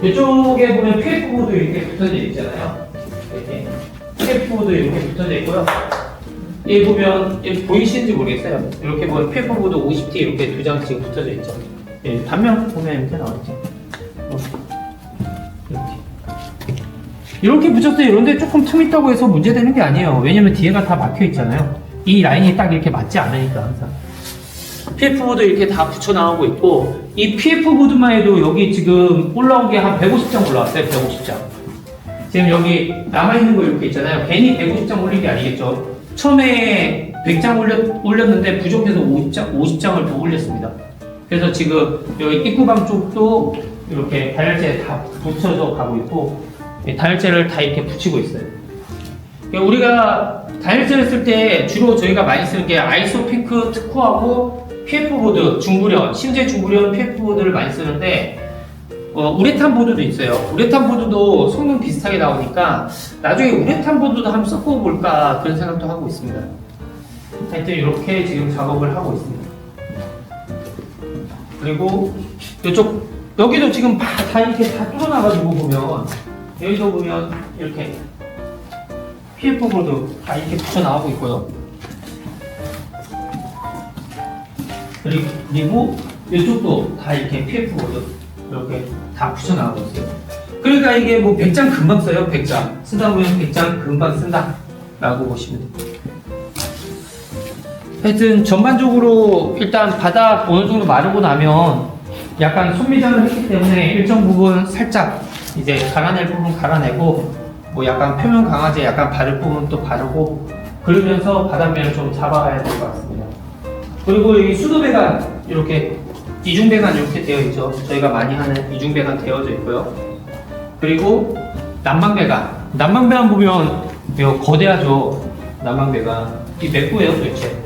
S1: 이쪽에 보면 PF보드 이렇게 붙어져 있잖아요. 이렇게 PF보드 이렇게 붙어져 있고요. 여기 보면 여기 보이시는지 모르겠어요. 이렇게 보면 PF보드 50T 이렇게 두 장 지금 붙어져 있죠. 예, 단면 보면 이렇게 나와있죠. 이렇게 붙였어요. 이런데 조금 틈 있다고 해서 문제되는 게 아니에요. 왜냐면 뒤에가 다 막혀 있잖아요. 이 라인이 딱 이렇게 맞지 않으니까 항상. PF보드 이렇게 다 붙여 나오고 있고 이 PF보드만 해도 여기 지금 올라온 게 한 150장 올라왔어요. 150장. 지금 여기 남아있는 거 이렇게 있잖아요. 괜히 150장 올린 게 아니겠죠. 처음에 100장 올렸는데 부족해서 50장을 더 올렸습니다. 그래서 지금 여기 입구방 쪽도 이렇게 단열재 다 붙여져 가고 있고 단열재를 다 이렇게 붙이고 있어요. 우리가 단열재를 쓸 때 주로 저희가 많이 쓰는 게 아이소핑크 특허하고 PF보드 중구련, 심재 중구련 PF보드를 많이 쓰는데 우레탄 보드도 있어요. 우레탄 보드도 성능 비슷하게 나오니까 나중에 우레탄 보드도 한번 섞어볼까 그런 생각도 하고 있습니다. 하여튼 이렇게 지금 작업을 하고 있습니다. 그리고 이쪽 여기도 지금 다 이렇게 다 뚫어놔가지고 보면 여기도 보면 이렇게 PF보드 다 이렇게 붙여 나오고 있고요. 그리고 이쪽도 다 이렇게 PF보드 이렇게 다 붙여 나오고 있어요. 그러니까 이게 뭐 100장 금방 써요. 100장 쓰다 보면 100장 금방 쓴다 라고 보시면 돼요. 하여튼 전반적으로 일단 바닥 어느 정도 마르고 나면 약간 손미장을 했기 때문에 일정 부분 살짝 이제 갈아낼 부분 갈아내고 뭐 약간 표면 강화제 약간 바를 부분 또 바르고 그러면서 바닥면을 좀 잡아가야 될 것 같습니다. 그리고 이 수도 배관 이렇게 이중 배관 이렇게 되어 있죠. 저희가 많이 하는 이중 배관 되어져 있고요. 그리고 난방 배관. 난방 배관 보면 이거 거대하죠. 난방 배관. 이 몇 구예요 도대체?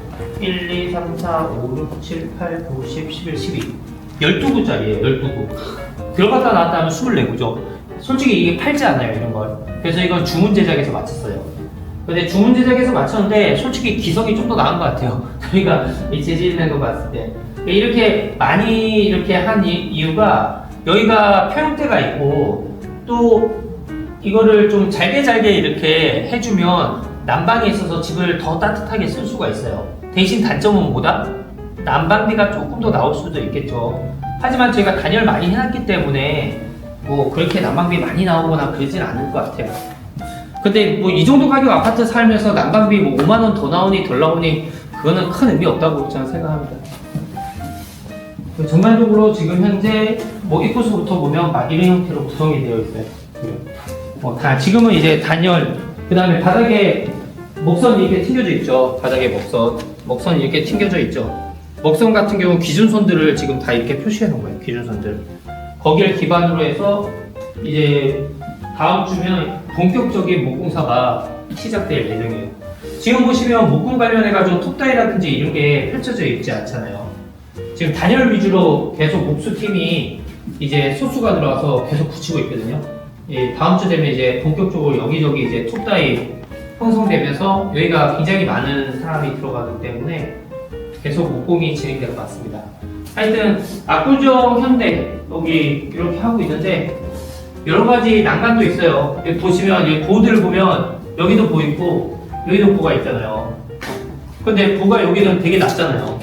S1: 1, 2, 3, 4, 5, 6, 7, 8, 9, 10, 11, 12. 12구짜리예요. 12구. 들어갔다 나왔다 하면 24구죠. 솔직히 이게 팔지 않아요. 이런 걸. 그래서 이건 주문 제작에서 맞췄어요. 근데 주문 제작에서 맞췄는데 솔직히 기성이 좀 더 나은 것 같아요. 저희가 이 재질낸 거 봤을 때. 이렇게 많이 이렇게 한 이유가 여기가 평형대가 있고 또 이거를 좀 잘게 이렇게 해주면 난방에 있어서 집을 더 따뜻하게 쓸 수가 있어요. 대신 단점은 뭐다? 난방비가 조금 더 나올 수도 있겠죠. 하지만 저희가 단열 많이 해놨기 때문에 뭐 그렇게 난방비 많이 나오거나 그러진 않을 것 같아요. 근데 뭐 이 정도 가격 아파트 살면서 난방비 뭐 5만원 더 나오니 덜 나오니 그거는 큰 의미 없다고 저는 생각합니다. 전반적으로 지금 현재 뭐 입구서부터 보면 막 이런 형태로 구성이 되어 있어요. 지금은 이제 단열, 그 다음에 바닥에 목선이 이렇게 튕겨져 있죠. 바닥에 목선이 이렇게 튕겨져 있죠. 목선 같은 경우 기준선들을 지금 다 이렇게 표시해 놓은 거예요. 기준선들. 거기를 기반으로 해서 이제 다음 주면 본격적인 목공사가 시작될 예정이에요. 지금 보시면 목공 관련해가지고 톱다이라든지 이런 게 펼쳐져 있지 않잖아요. 지금 단열 위주로 계속 목수팀이 이제 소수가 들어와서 계속 붙이고 있거든요. 다음 주 되면 이제 본격적으로 여기저기 이제 톱다이 형성되면서 여기가 굉장히 많은 사람이 들어가기 때문에 계속 목공이 진행될 것 같습니다. 하여튼 압구정 현대 여기 이렇게 하고 있는데 여러 가지 난간도 있어요. 여기 보시면 여기 보드를 보면 여기도 보 있고 여기도 보가 있잖아요. 근데 보가 여기는 되게 낮잖아요.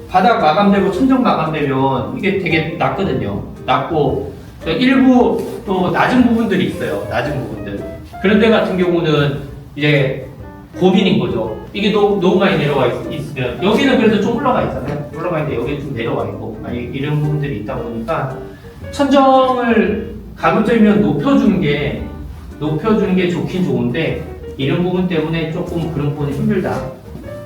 S1: 바닥 마감되고 천정 마감되면 이게 되게 낮거든요. 낮고 일부 또 낮은 부분들이 있어요. 낮은 부분들. 그런 데 같은 경우는 이제 고민인 거죠. 이게 너무 많이 내려와 있으면 여기는 그래도 좀 올라가 있잖아요. 올라가 있는데 여기는 좀 내려와 있고 이런 부분들이 있다 보니까 천정을 가급적이면 높여주는 게 좋긴 좋은데 이런 부분 때문에 조금 그런 부분이 힘들다.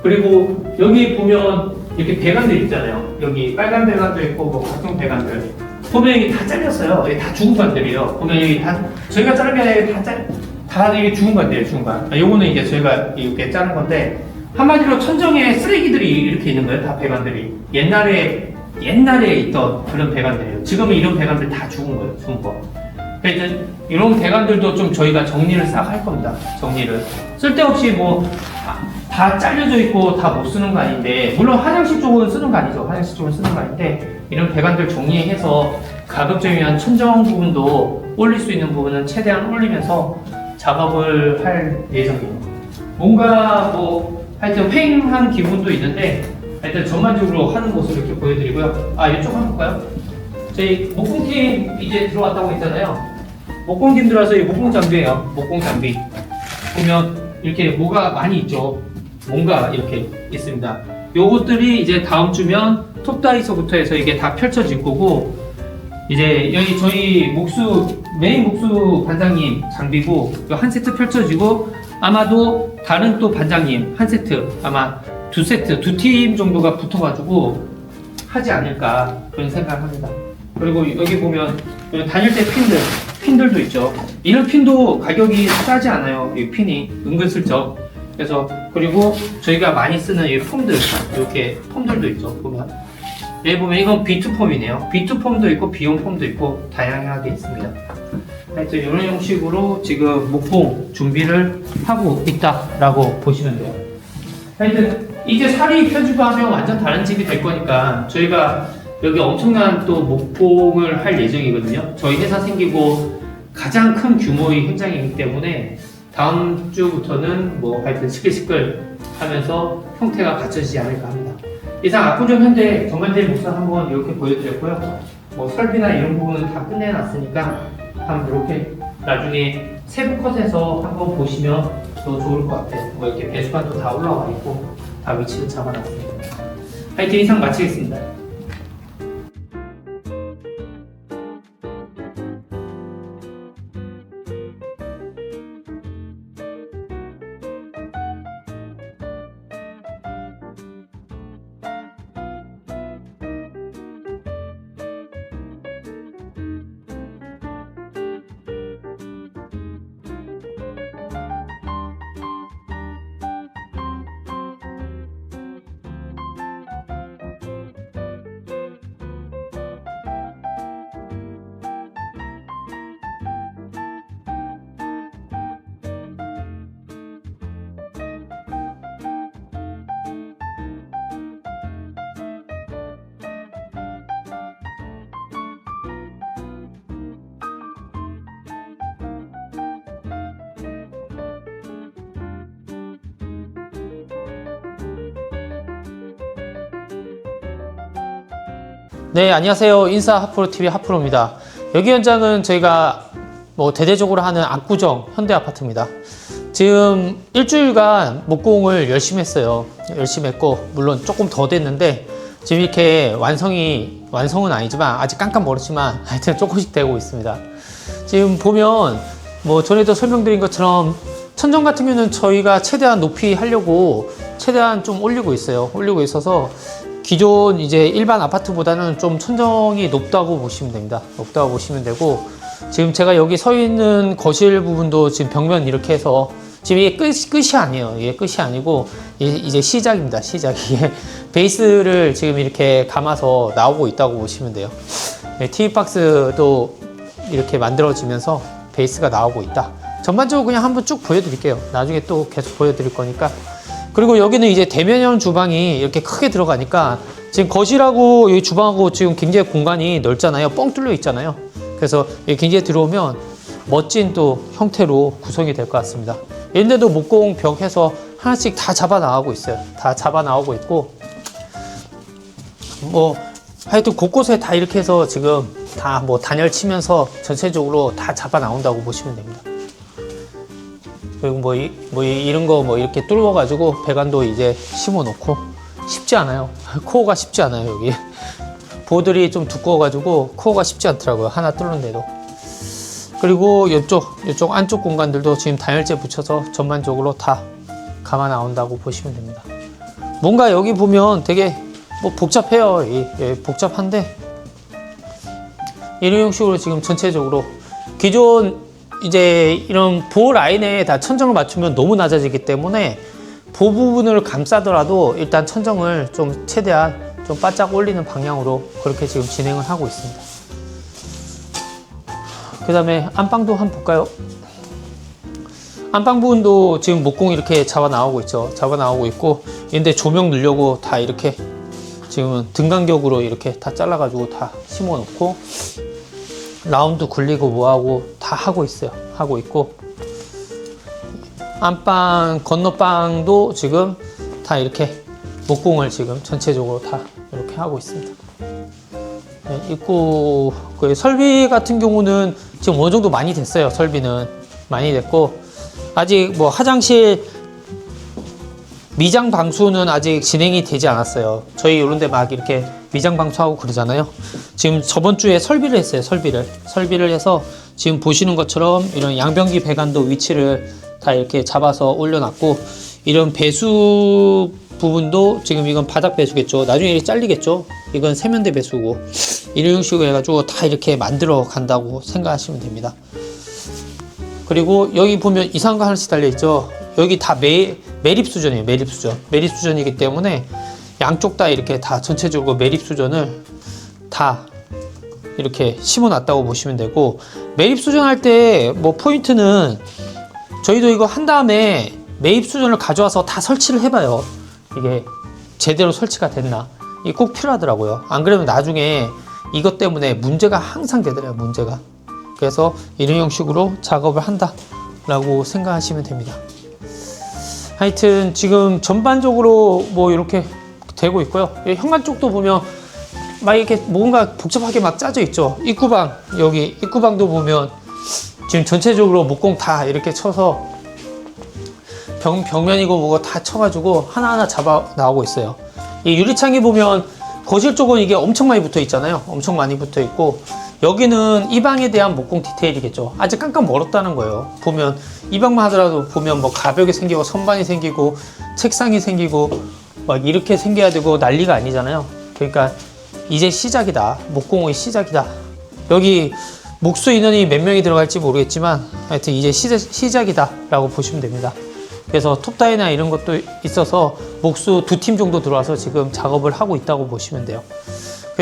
S1: 그리고 여기 보면 이렇게 배관들 있잖아요. 여기 빨간 배관도 있고 뭐 각종 배관들 보면 여기 다 잘렸어요. 여기 다 죽은 관들이에요. 보면 여기 다 저희가 자른 게 아니라 다 이게 죽은 관들이에요. 죽은 관. 요거는 이제 저희가 이렇게 자른 건데 한마디로 천정에 쓰레기들이 이렇게 있는 거예요. 다 배관들이 옛날에 있던 그런 배관들이에요. 지금은 이런 배관들 다 죽은 거예요. 죽은 거. 그래서 이런 배관들도 좀 저희가 정리를 싹 할 겁니다. 정리를 쓸데없이 뭐 다 잘려져 있고 다 못 쓰는 거 아닌데 물론 화장실 쪽은 쓰는 거 아니죠. 화장실 쪽은 쓰는 거 아닌데 이런 배관들 정리해서 가급적이면 천정 부분도 올릴 수 있는 부분은 최대한 올리면서 작업을 할 예정이에요. 뭔가 뭐 하여튼 휑한 기분도 있는데 하여튼 전반적으로 하는 모습을 이렇게 보여드리고요. 이쪽 한번 볼까요? 저희 목공팀 이제 들어왔다고 했잖아요. 목공팀 들어와서 이 목공 장비예요. 목공 장비 보면 이렇게 뭐가 많이 있죠. 뭔가 이렇게 있습니다. 요것들이 이제 다음 주면 톱다이서부터 해서 이게 다 펼쳐질 거고 이제 여기 저희 메인 목수 반장님 장비고 한 세트 펼쳐지고 아마도 다른 또 반장님 한 세트 아마 두 세트 두 팀 정도가 붙어가지고 하지 않을까 그런 생각을 합니다. 그리고 여기 보면 단열대 핀들도 있죠. 이런 핀도 가격이 싸지 않아요. 이 핀이 은근슬쩍. 그래서 그리고 저희가 많이 쓰는 이 폼들 이렇게 폼들도 있죠. 보면 여기 보면 이건 B2 폼이네요. B2 폼도 있고 B용 폼도 있고 다양하게 있습니다. 하여튼 이런 형식으로 지금 목공 준비를 하고 있다라고 보시면 돼요. 하여튼 이제 살이 펴주고 하면 완전 다른 집이 될 거니까 저희가 여기 엄청난 또 목공을 할 예정이거든요. 저희 회사 생기고 가장 큰 규모의 현장이기 때문에 다음 주부터는 뭐 하여튼 시끌시끌 하면서 형태가 갖춰지지 않을까 합니다. 이상 압구정 현대 전반적인 목상 한번 이렇게 보여드렸고요. 뭐 설비나 이런 부분은 다 끝내놨으니까 한번 이렇게 나중에 세부 컷에서 한번 보시면 더 좋을 것 같아요. 뭐 이렇게 배수관도 다 올라와 있고 다 위치를 잡아놨어요. 하여튼 이상 마치겠습니다. 네, 안녕하세요. 인사 하프로TV 하프로입니다. 여기 현장은 저희가 뭐 대대적으로 하는 압구정 현대아파트입니다. 지금 일주일간 목공을 열심히 했어요. 열심히 했고, 물론 조금 더 됐는데, 지금 이렇게 완성은 아니지만, 아직 깜깜 멀었지만, 하여튼 조금씩 되고 있습니다. 지금 보면, 뭐 전에도 설명드린 것처럼, 천정 같은 경우는 저희가 최대한 높이 하려고, 최대한 좀 올리고 있어요. 올리고 있어서, 기존 이제 일반 아파트보다는 좀 천정이 높다고 보시면 됩니다. 높다고 보시면 되고, 지금 제가 여기 서 있는 거실 부분도 지금 벽면 이렇게 해서 지금 이게 끝이 아니에요. 이게 끝이 아니고 이제 시작입니다. 시작. 이게 베이스를 지금 이렇게 감아서 나오고 있다고 보시면 돼요. TV박스도 이렇게 만들어지면서 베이스가 나오고 있다. 전반적으로 그냥 한번 쭉 보여드릴게요. 나중에 또 계속 보여드릴 거니까. 그리고 여기는 이제 대면형 주방이 이렇게 크게 들어가니까 지금 거실하고 여기 주방하고 지금 굉장히 공간이 넓잖아요. 뻥 뚫려 있잖아요. 그래서 굉장히 들어오면 멋진 또 형태로 구성이 될 것 같습니다. 얘네도 목공 벽 해서 하나씩 다 잡아 나가고 있어요. 다 잡아 나오고 있고, 뭐 하여튼 곳곳에 다 이렇게 해서 지금 다 뭐 단열 치면서 전체적으로 다 잡아 나온다고 보시면 됩니다. 그리고 뭐 이런 거 뭐 이렇게 뚫어 가지고 배관도 이제 심어 놓고, 쉽지 않아요. 코어가 쉽지 않아요. 여기 보들이 좀 두꺼워 가지고 코어가 쉽지 않더라고요. 하나 뚫는데도. 그리고 이쪽 안쪽 공간들도 지금 단열재 붙여서 전반적으로 다 감아 나온다고 보시면 됩니다. 뭔가 여기 보면 되게 뭐 복잡해요. 복잡한데 이런 형식으로 지금 전체적으로 기존 이제 이런 보호 라인에 다 천정을 맞추면 너무 낮아지기 때문에 보 부분을 감싸더라도 일단 천정을 좀 최대한 좀 바짝 올리는 방향으로 그렇게 지금 진행을 하고 있습니다. 그 다음에 안방도 한번 볼까요? 안방 부분도 지금 목공이 이렇게 잡아 나오고 있죠. 잡아 나오고 있고, 근데 조명 넣으려고 다 이렇게 지금은 등간격으로 이렇게 다 잘라가지고 다 심어 놓고, 라운드 굴리고 뭐하고 다 하고 있어요. 하고 있고, 안방 건너방도 지금 다 이렇게 목공을 지금 전체적으로 다 이렇게 하고 있습니다. 네, 입구 설비 같은 경우는 지금 어느 정도 많이 됐어요. 설비는 많이 됐고, 아직 뭐 화장실 미장 방수는 아직 진행이 되지 않았어요. 저희 이런 데 막 이렇게 미장 방수하고 그러잖아요. 지금 저번 주에 설비를 했어요. 설비를 해서 지금 보시는 것처럼 이런 양변기 배관도 위치를 다 이렇게 잡아서 올려놨고, 이런 배수 부분도 지금 이건 바닥 배수겠죠. 나중에 이렇게 잘리겠죠. 이건 세면대 배수고, 이런 형식으로 해가지고 다 이렇게 만들어 간다고 생각하시면 됩니다. 그리고 여기 보면 이상한 거 하나씩 달려있죠. 여기 다 매립 수전이에요. 매립 수전이기 때문에 양쪽 다 이렇게 다 전체적으로 매립 수전을 다 이렇게 심어 놨다고 보시면 되고, 매립 수전할 때 뭐 포인트는 저희도 이거 한 다음에 매립 수전을 가져와서 다 설치를 해봐요. 이게 제대로 설치가 됐나, 이게 꼭 필요하더라고요. 안 그러면 나중에 이것 때문에 문제가 항상 되더라고요. 문제가. 그래서 이런 형식으로 작업을 한다 라고 생각하시면 됩니다. 하여튼 지금 전반적으로 뭐 이렇게 되고 있고요. 현관 쪽도 보면 막 이렇게 뭔가 복잡하게 막 짜져 있죠. 입구방, 여기 입구방도 보면 지금 전체적으로 목공 다 이렇게 쳐서 벽면이고 뭐고 다 쳐가지고 하나하나 잡아 나오고 있어요. 이 유리창에 보면 거실 쪽은 이게 엄청 많이 붙어 있잖아요. 엄청 많이 붙어 있고, 여기는 이 방에 대한 목공 디테일이겠죠. 아직 깜깜 멀었다는 거예요. 보면 이 방만 하더라도 보면 뭐 가벽이 생기고 선반이 생기고 책상이 생기고 막 이렇게 생겨야 되고 난리가 아니잖아요. 그러니까 이제 시작이다. 목공의 시작이다. 여기 목수 인원이 몇 명이 들어갈지 모르겠지만 하여튼 이제 시작이다 라고 보시면 됩니다. 그래서 톱다이나 이런 것도 있어서 목수 2팀 정도 들어와서 지금 작업을 하고 있다고 보시면 돼요.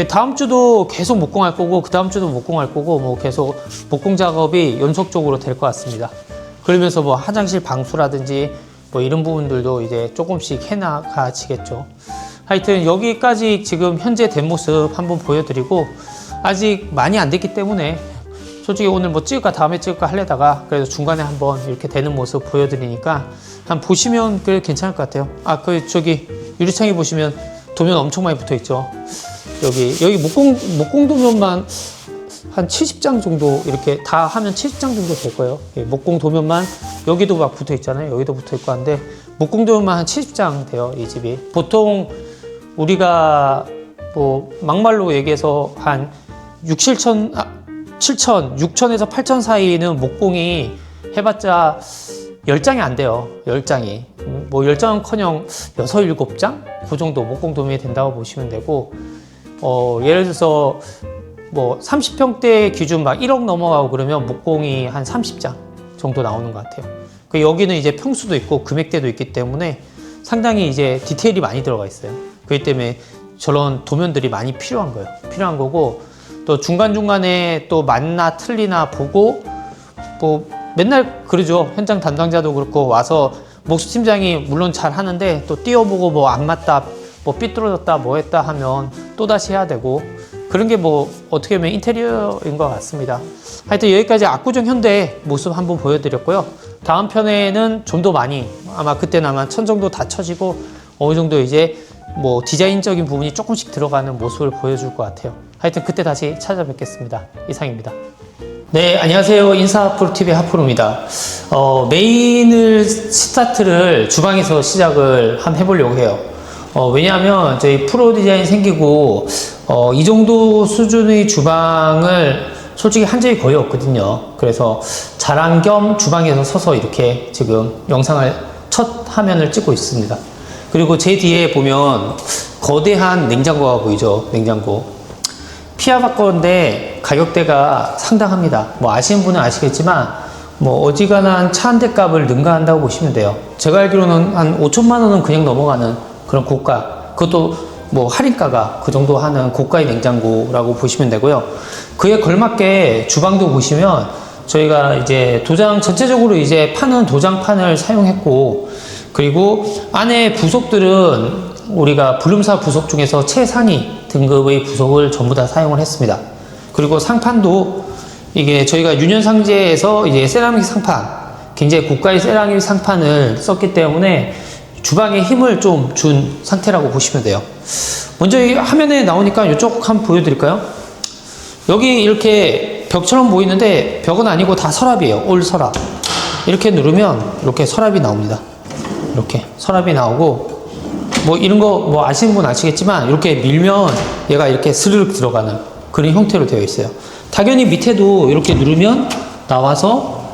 S1: 다음 주도 계속 목공할 거고, 그 다음 주도 목공할 거고, 뭐 계속 목공 작업이 연속적으로 될 것 같습니다. 그러면서 뭐 화장실 방수라든지 뭐 이런 부분들도 이제 조금씩 해나가지겠죠. 하여튼 여기까지 지금 현재 된 모습 한번 보여드리고, 아직 많이 안 됐기 때문에 솔직히 오늘 뭐 찍을까 다음에 찍을까 하려다가 그래도 중간에 한번 이렇게 되는 모습 보여드리니까 한 보시면 그래 괜찮을 것 같아요. 아, 저기 유리창에 보시면 도면 엄청 많이 붙어 있죠. 여기 목공 도면만 한 70장 정도 이렇게 다 하면 70장 정도 될 거예요. 목공 도면만 여기도 막 붙어 있잖아요. 여기도 붙어 있고 한데 목공 도면만 한 70장 돼요. 이 집이. 보통 우리가 뭐 막말로 얘기해서 한 6,000, 6,000에서 8,000 사이는 목공이 해봤자 10장이 안 돼요. 10장이. 뭐 10장은커녕 6, 7장? 그 정도 목공 도면이 된다고 보시면 되고, 예를 들어서 뭐 30평대 기준 막 1억 넘어가고 그러면 목공이 한 30장 정도 나오는 것 같아요. 여기는 이제 평수도 있고 금액대도 있기 때문에 상당히 이제 디테일이 많이 들어가 있어요. 그렇기 때문에 저런 도면들이 많이 필요한 거예요. 필요한 거고, 또 중간중간에 또 맞나 틀리나 보고, 뭐 맨날 그러죠. 현장 담당자도 그렇고 와서 목수 팀장이 물론 잘 하는데 또 띄워보고 뭐 안 맞다, 뭐 삐뚤어졌다, 뭐 했다 하면 또다시 해야 되고, 그런 게 뭐 어떻게 보면 인테리어인 것 같습니다. 하여튼 여기까지 압구정 현대 모습 한번 보여드렸고요. 다음 편에는 좀 더 많이, 아마 그때는 아마 1000 정도 다 쳐지고 어느 정도 이제 뭐 디자인적인 부분이 조금씩 들어가는 모습을 보여줄 것 같아요. 하여튼 그때 다시 찾아뵙겠습니다. 이상입니다. 네, 안녕하세요. 인사하프로TV의 하프로입니다. 메인을 스타트를 주방에서 시작을 한번 해보려고 해요. 왜냐하면 저희 프로 디자인 생기고 이 정도 수준의 주방을 솔직히 한 적이 거의 없거든요. 그래서 자랑 겸 주방에서 서서 이렇게 지금 영상을 첫 화면을 찍고 있습니다. 그리고 제 뒤에 보면 거대한 냉장고가 보이죠. 냉장고. 피아바 건데 가격대가 상당합니다. 뭐 아시는 분은 아시겠지만 뭐 어지간한 차 한 대 값을 능가한다고 보시면 돼요. 제가 알기로는 한 5천만 원은 그냥 넘어가는 그런 고가, 그것도 뭐 할인가가 그 정도 하는 고가의 냉장고라고 보시면 되고요. 그에 걸맞게 주방도 보시면 저희가 이제 도장 전체적으로 이제 파는 도장판을 사용했고, 그리고 안에 부속들은 우리가 불름사 부속 중에서 최상위 등급의 부속을 전부 다 사용을 했습니다. 그리고 상판도 이게 저희가 유년상제에서 이제 세라믹 상판, 굉장히 고가의 세라믹 상판을 썼기 때문에 주방에 힘을 좀 준 상태라고 보시면 돼요. 먼저 이 화면에 나오니까 이쪽 한번 보여드릴까요? 여기 이렇게 벽처럼 보이는데 벽은 아니고 다 서랍이에요. 올 서랍. 이렇게 누르면 이렇게 서랍이 나옵니다. 이렇게 서랍이 나오고, 뭐 이런 거 뭐 아시는 분 아시겠지만 이렇게 밀면 얘가 이렇게 스르륵 들어가는 그런 형태로 되어 있어요. 당연히 밑에도 이렇게 누르면 나와서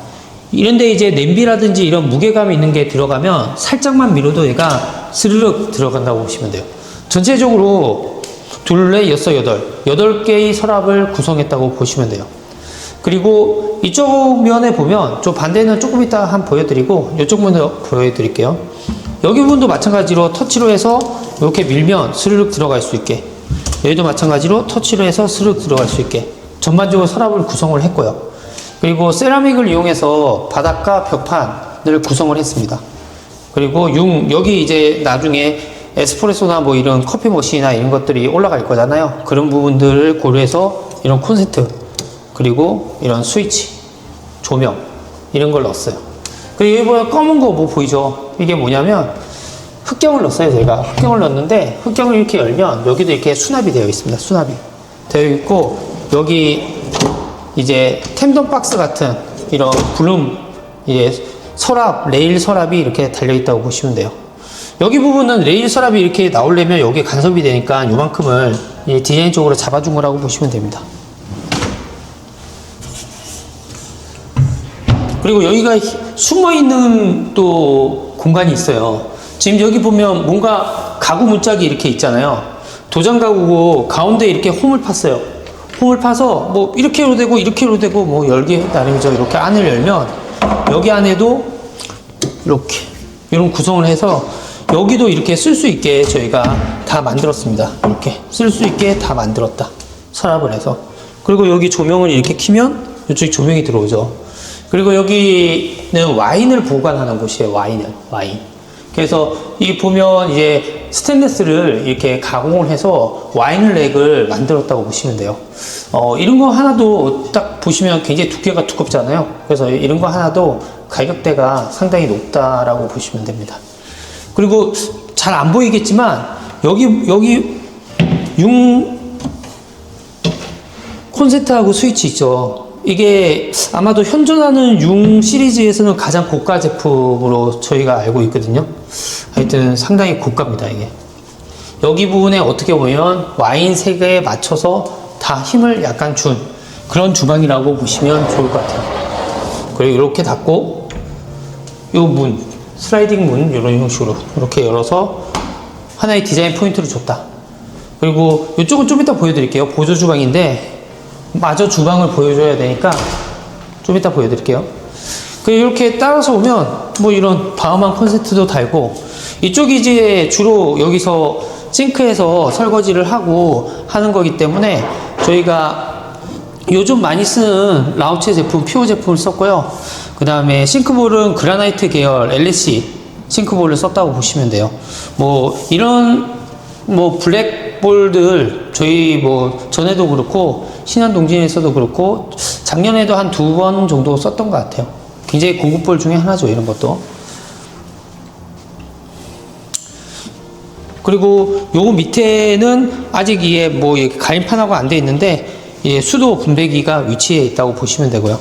S1: 이런데 이제 냄비라든지 이런 무게감이 있는 게 들어가면 살짝만 밀어도 얘가 스르륵 들어간다고 보시면 돼요. 전체적으로 둘레 6, 8개의 서랍을 구성했다고 보시면 돼요. 그리고 이쪽 면에 보면 저 반대는 조금 이따 한번 보여드리고 이쪽 면도 보여드릴게요. 여기 부분도 마찬가지로 터치로 해서 이렇게 밀면 스르륵 들어갈 수 있게, 여기도 마찬가지로 터치로 해서 스르륵 들어갈 수 있게 전반적으로 서랍을 구성을 했고요. 그리고 세라믹을 이용해서 바닥과 벽판을 구성을 했습니다. 그리고 여기 이제 나중에 에스프레소나 뭐 이런 커피 머신이나 이런 것들이 올라갈 거잖아요. 그런 부분들을 고려해서 이런 콘센트, 그리고 이런 스위치, 조명 이런 걸 넣었어요. 그리고 여기 보면 검은 거 뭐 보이죠? 이게 뭐냐면 흑경을 넣었어요. 저희가 흑경을 넣었는데, 흑경을 이렇게 열면 여기도 이렇게 수납이 되어 있습니다. 수납이 되어 있고, 여기 이제 템덤 박스 같은 이런 블룸, 서랍, 레일 서랍이 이렇게 달려있다고 보시면 돼요. 여기 부분은 레일 서랍이 이렇게 나오려면 여기에 간섭이 되니까 요만큼을 디자인적으로 잡아준 거라고 보시면 됩니다. 그리고 여기가 숨어있는 또 공간이 있어요. 지금 여기 보면 뭔가 가구 문짝이 이렇게 있잖아요. 도장 가구고 가운데 이렇게 홈을 팠어요. 홈을 파서 뭐 이렇게로 되고 이렇게로 되고 뭐 열기 나름이죠. 이렇게 안을 열면 여기 안에도 이렇게 이런 구성을 해서 여기도 이렇게 쓸 수 있게 저희가 다 만들었습니다. 이렇게 쓸 수 있게 다 만들었다. 서랍을 해서. 그리고 여기 조명을 이렇게 켜면 이쪽에 조명이 들어오죠. 그리고 여기는 와인을 보관하는 곳이에요. 와인. 그래서 이 보면 이제 스테인리스를 이렇게 가공을 해서 와인 렉을 만들었다고 보시면 돼요. 이런 거 하나도 딱 보시면 굉장히 두께가 두껍잖아요. 그래서 이런 거 하나도 가격대가 상당히 높다라고 보시면 됩니다. 그리고 잘 안 보이겠지만 여기 콘센트하고 스위치 있죠. 이게 아마도 현존하는 융 시리즈에서는 가장 고가 제품으로 저희가 알고 있거든요. 하여튼 상당히 고가입니다, 이게. 여기 부분에 어떻게 보면 와인 색에 맞춰서 다 힘을 약간 준 그런 주방이라고 보시면 좋을 것 같아요. 그리고 이렇게 닫고 요 문, 슬라이딩 문 이런 형식으로 이렇게 열어서 하나의 디자인 포인트를 줬다. 그리고 이쪽은 좀 이따 보여드릴게요. 보조 주방인데 마저 주방을 보여줘야 되니까 좀 이따 보여드릴게요. 이렇게 따라서 오면 뭐 이런 바흐만 콘센트도 달고, 이쪽이 이제 주로 여기서 싱크에서 설거지를 하고 하는 거기 때문에 저희가 요즘 많이 쓰는 라우체 제품, 피오 제품을 썼고요. 그 다음에 싱크볼은 그라나이트 계열 LSC 싱크볼을 썼다고 보시면 돼요. 뭐 이런 뭐 블랙볼들 저희 뭐 전에도 그렇고 신한동진에서도 그렇고 작년에도 한 2번 정도 썼던 것 같아요. 굉장히 고급볼 중에 하나죠, 이런 것도. 그리고 요 밑에는 아직 이게 뭐 가림판하고 안 돼 있는데 수도 분배기가 위치해 있다고 보시면 되고요.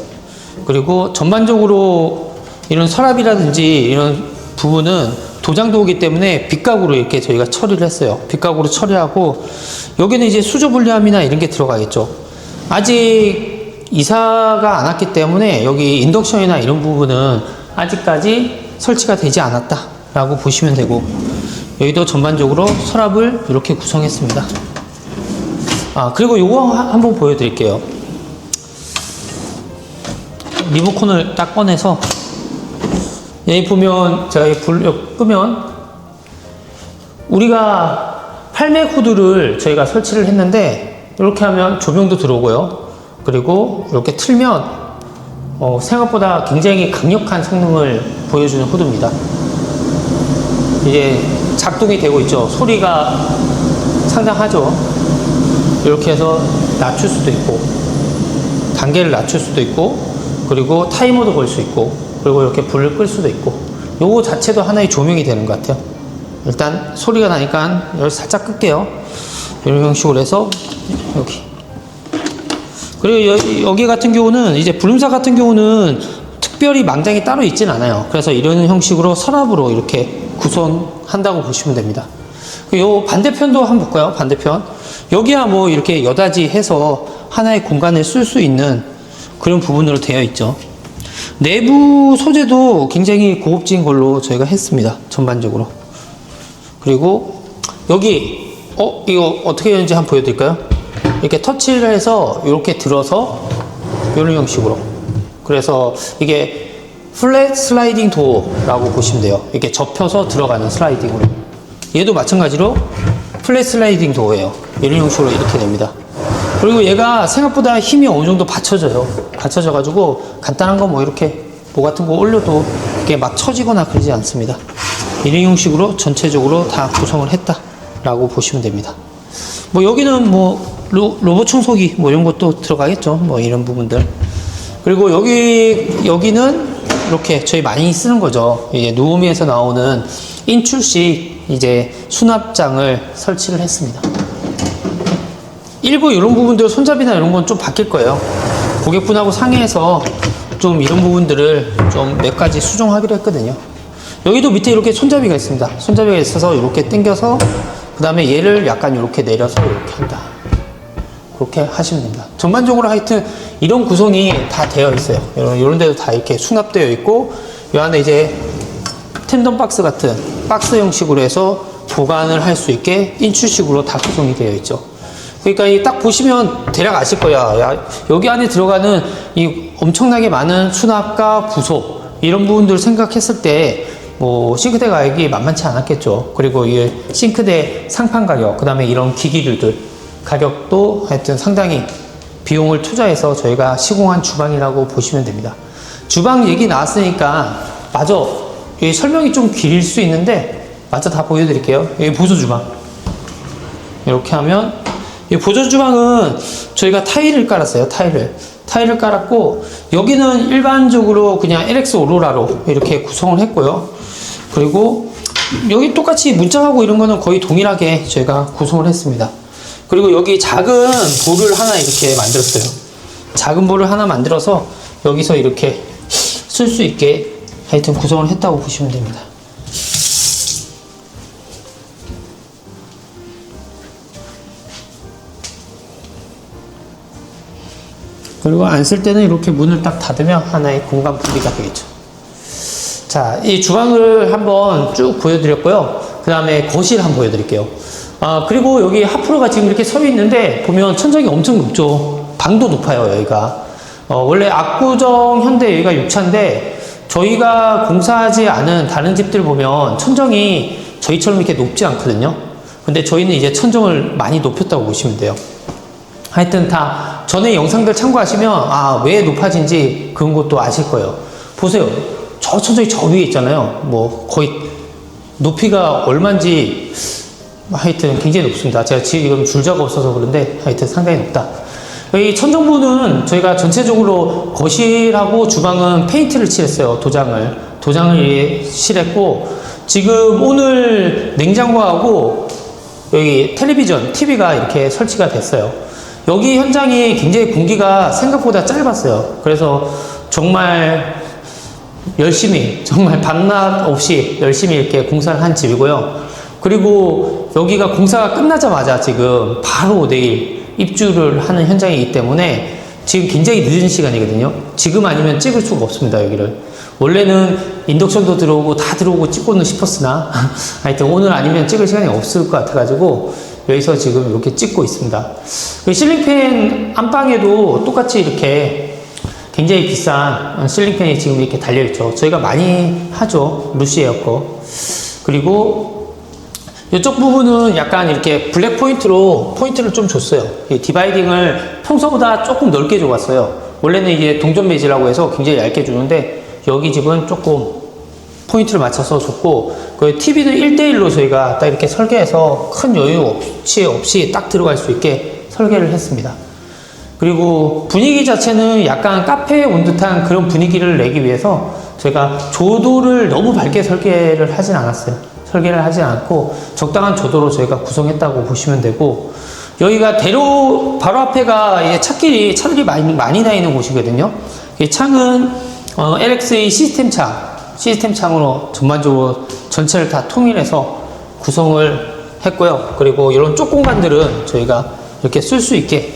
S1: 그리고 전반적으로 이런 서랍이라든지 이런 부분은 도장도기 때문에 빗가구로 이렇게 저희가 처리를 했어요. 빗가구로 처리하고, 여기는 이제 수조 분리함이나 이런 게 들어가겠죠. 아직 이사가 안 왔기 때문에 여기 인덕션이나 이런 부분은 아직까지 설치가 되지 않았다 라고 보시면 되고, 여기도 전반적으로 서랍을 이렇게 구성했습니다. 그리고 요거 한번 보여드릴게요. 리모컨을 딱 꺼내서 여기 보면 제가 이 불 끄면 우리가 8맥 후드를 저희가 설치를 했는데, 이렇게 하면 조명도 들어오고요. 그리고 이렇게 틀면 생각보다 굉장히 강력한 성능을 보여주는 후드입니다. 이제 작동이 되고 있죠. 소리가 상당하죠. 이렇게 해서 낮출 수도 있고, 단계를 낮출 수도 있고, 그리고 타이머도 걸 수 있고, 그리고 이렇게 불을 끌 수도 있고, 요거 자체도 하나의 조명이 되는 것 같아요. 일단 소리가 나니까 여기 살짝 끌게요. 이런 형식으로 해서 여기. 그리고 여기 같은 경우는 이제 불음사 같은 경우는 특별히 망장이 따로 있진 않아요. 그래서 이런 형식으로 서랍으로 이렇게 구성한다고 보시면 됩니다. 요 반대편도 한번 볼까요? 반대편. 여기야 뭐 이렇게 여닫이 해서 하나의 공간을 쓸 수 있는 그런 부분으로 되어 있죠. 내부 소재도 굉장히 고급진 걸로 저희가 했습니다. 전반적으로. 그리고 여기 이거 어떻게 되는지 한번 보여드릴까요? 이렇게 터치를 해서 이렇게 들어서 이런 형식으로. 그래서 이게 플랫 슬라이딩 도어라고 보시면 돼요. 이렇게 접혀서 들어가는 슬라이딩으로. 얘도 마찬가지로 플랫 슬라이딩 도어예요. 이런 형식으로 이렇게 됩니다. 그리고 얘가 생각보다 힘이 어느 정도 받쳐져요. 받쳐져가지고 간단한 거 뭐 이렇게 뭐 같은 거 올려도 이렇게 막 처지거나 그러지 않습니다. 이런 형식으로 전체적으로 다 구성을 했다라고 보시면 됩니다. 뭐 여기는 뭐 로봇 청소기 뭐 이런 것도 들어가겠죠. 뭐 이런 부분들. 그리고 여기는 이렇게 저희 많이 쓰는 거죠. 이제 누오미에서 나오는 인출식 이제 수납장을 설치를 했습니다. 일부 이런 부분들 손잡이나 이런 건 좀 바뀔 거예요. 고객분하고 상의해서 좀 이런 부분들을 좀 몇 가지 수정하기로 했거든요. 여기도 밑에 이렇게 손잡이가 있습니다. 손잡이가 있어서 이렇게 당겨서 그 다음에 얘를 약간 이렇게 내려서 이렇게 한다. 그렇게 하시면 됩니다. 전반적으로 하여튼 이런 구성이 다 되어 있어요. 이런 데도 다 이렇게 수납되어 있고 이 안에 이제 텐덤 박스 같은 박스 형식으로 해서 보관을 할 수 있게 인출식으로 다 구성이 되어 있죠. 그러니까 이 딱 보시면 대략 아실 거야. 야, 여기 안에 들어가는 이 엄청나게 많은 수납과 부속 이런 부분들 생각했을 때 뭐 싱크대 가격이 만만치 않았겠죠. 그리고 이 싱크대 상판 가격, 그 다음에 이런 기기들들 가격도 하여튼 상당히 비용을 투자해서 저희가 시공한 주방이라고 보시면 됩니다. 주방 얘기 나왔으니까 마저 이 설명이 좀 길일 수 있는데 마저 다 보여드릴게요. 여기 보조 주방 이렇게 하면 이 보조 주방은 저희가 타일을 깔았어요. 타일을 깔았고 여기는 일반적으로 그냥 LX 오로라로 이렇게 구성을 했고요. 그리고 여기 똑같이 문짝하고 이런 거는 거의 동일하게 저희가 구성을 했습니다. 그리고 여기 작은 볼을 하나 이렇게 만들었어요. 작은 볼을 하나 만들어서 여기서 이렇게 쓸 수 있게 하여튼 구성을 했다고 보시면 됩니다. 그리고 안 쓸 때는 이렇게 문을 딱 닫으면 하나의 공간 분리가 되겠죠. 자, 이 주방을 한번 쭉 보여드렸고요. 그 다음에 거실 한번 보여드릴게요. 그리고 여기 하프로가 지금 이렇게 서 있는데 보면 천장이 엄청 높죠. 방도 높아요, 여기가. 원래 압구정 현대 여기가 6차인데 저희가 공사하지 않은 다른 집들 보면 천정이 저희처럼 이렇게 높지 않거든요. 근데 저희는 이제 천정을 많이 높였다고 보시면 돼요. 하여튼 다 전에 영상들 참고하시면 왜 높아진지 그런 것도 아실 거예요. 보세요. 저 천정이 저 위에 있잖아요. 뭐 거의 높이가 얼마인지 하여튼 굉장히 높습니다. 제가 지금 줄자가 없어서 그런데 하여튼 상당히 높다. 이 천정부는 저희가 전체적으로 거실하고 주방은 페인트를 칠했어요. 도장을 칠했고 지금 오늘 냉장고하고 여기 텔레비전, TV가 이렇게 설치가 됐어요. 여기 현장이 굉장히 공기가 생각보다 짧았어요. 그래서 정말 열심히, 정말 밤낮 없이 열심히 이렇게 공사를 한 집이고요. 그리고 여기가 공사가 끝나자마자 지금 바로 내일 입주를 하는 현장이기 때문에 지금 굉장히 늦은 시간이거든요. 지금 아니면 찍을 수가 없습니다, 여기를. 원래는 인덕션도 들어오고 다 들어오고 찍고는 싶었으나 하여튼 오늘 아니면 찍을 시간이 없을 것 같아가지고 여기서 지금 이렇게 찍고 있습니다. 실링팬 안방에도 똑같이 이렇게 굉장히 비싼 실링팬이 지금 이렇게 달려있죠. 저희가 많이 하죠. 루시에어 거. 그리고 이쪽 부분은 약간 이렇게 블랙 포인트로 포인트를 좀 줬어요. 디바이딩을 평소보다 조금 넓게 줘봤어요. 원래는 이게 동전 베이지라고 해서 굉장히 얇게 주는데 여기 집은 조금 포인트를 맞춰서 줬고 그 TV는 1대1로 저희가 딱 이렇게 설계해서 큰 여유 없이 딱 들어갈 수 있게 설계를 했습니다. 그리고 분위기 자체는 약간 카페에 온 듯한 그런 분위기를 내기 위해서 저희가 조도를 너무 밝게 설계를 하진 않았어요. 설계를 하지 않고 적당한 조도로 저희가 구성했다고 보시면 되고 여기가 대로 바로 앞에가 차들이 많이 다니는 곳이거든요. 이 창은 LX의 시스템 창으로 전반적으로 전체를 다 통일해서 구성을 했고요. 그리고 이런 쪽 공간들은 저희가 이렇게 쓸 수 있게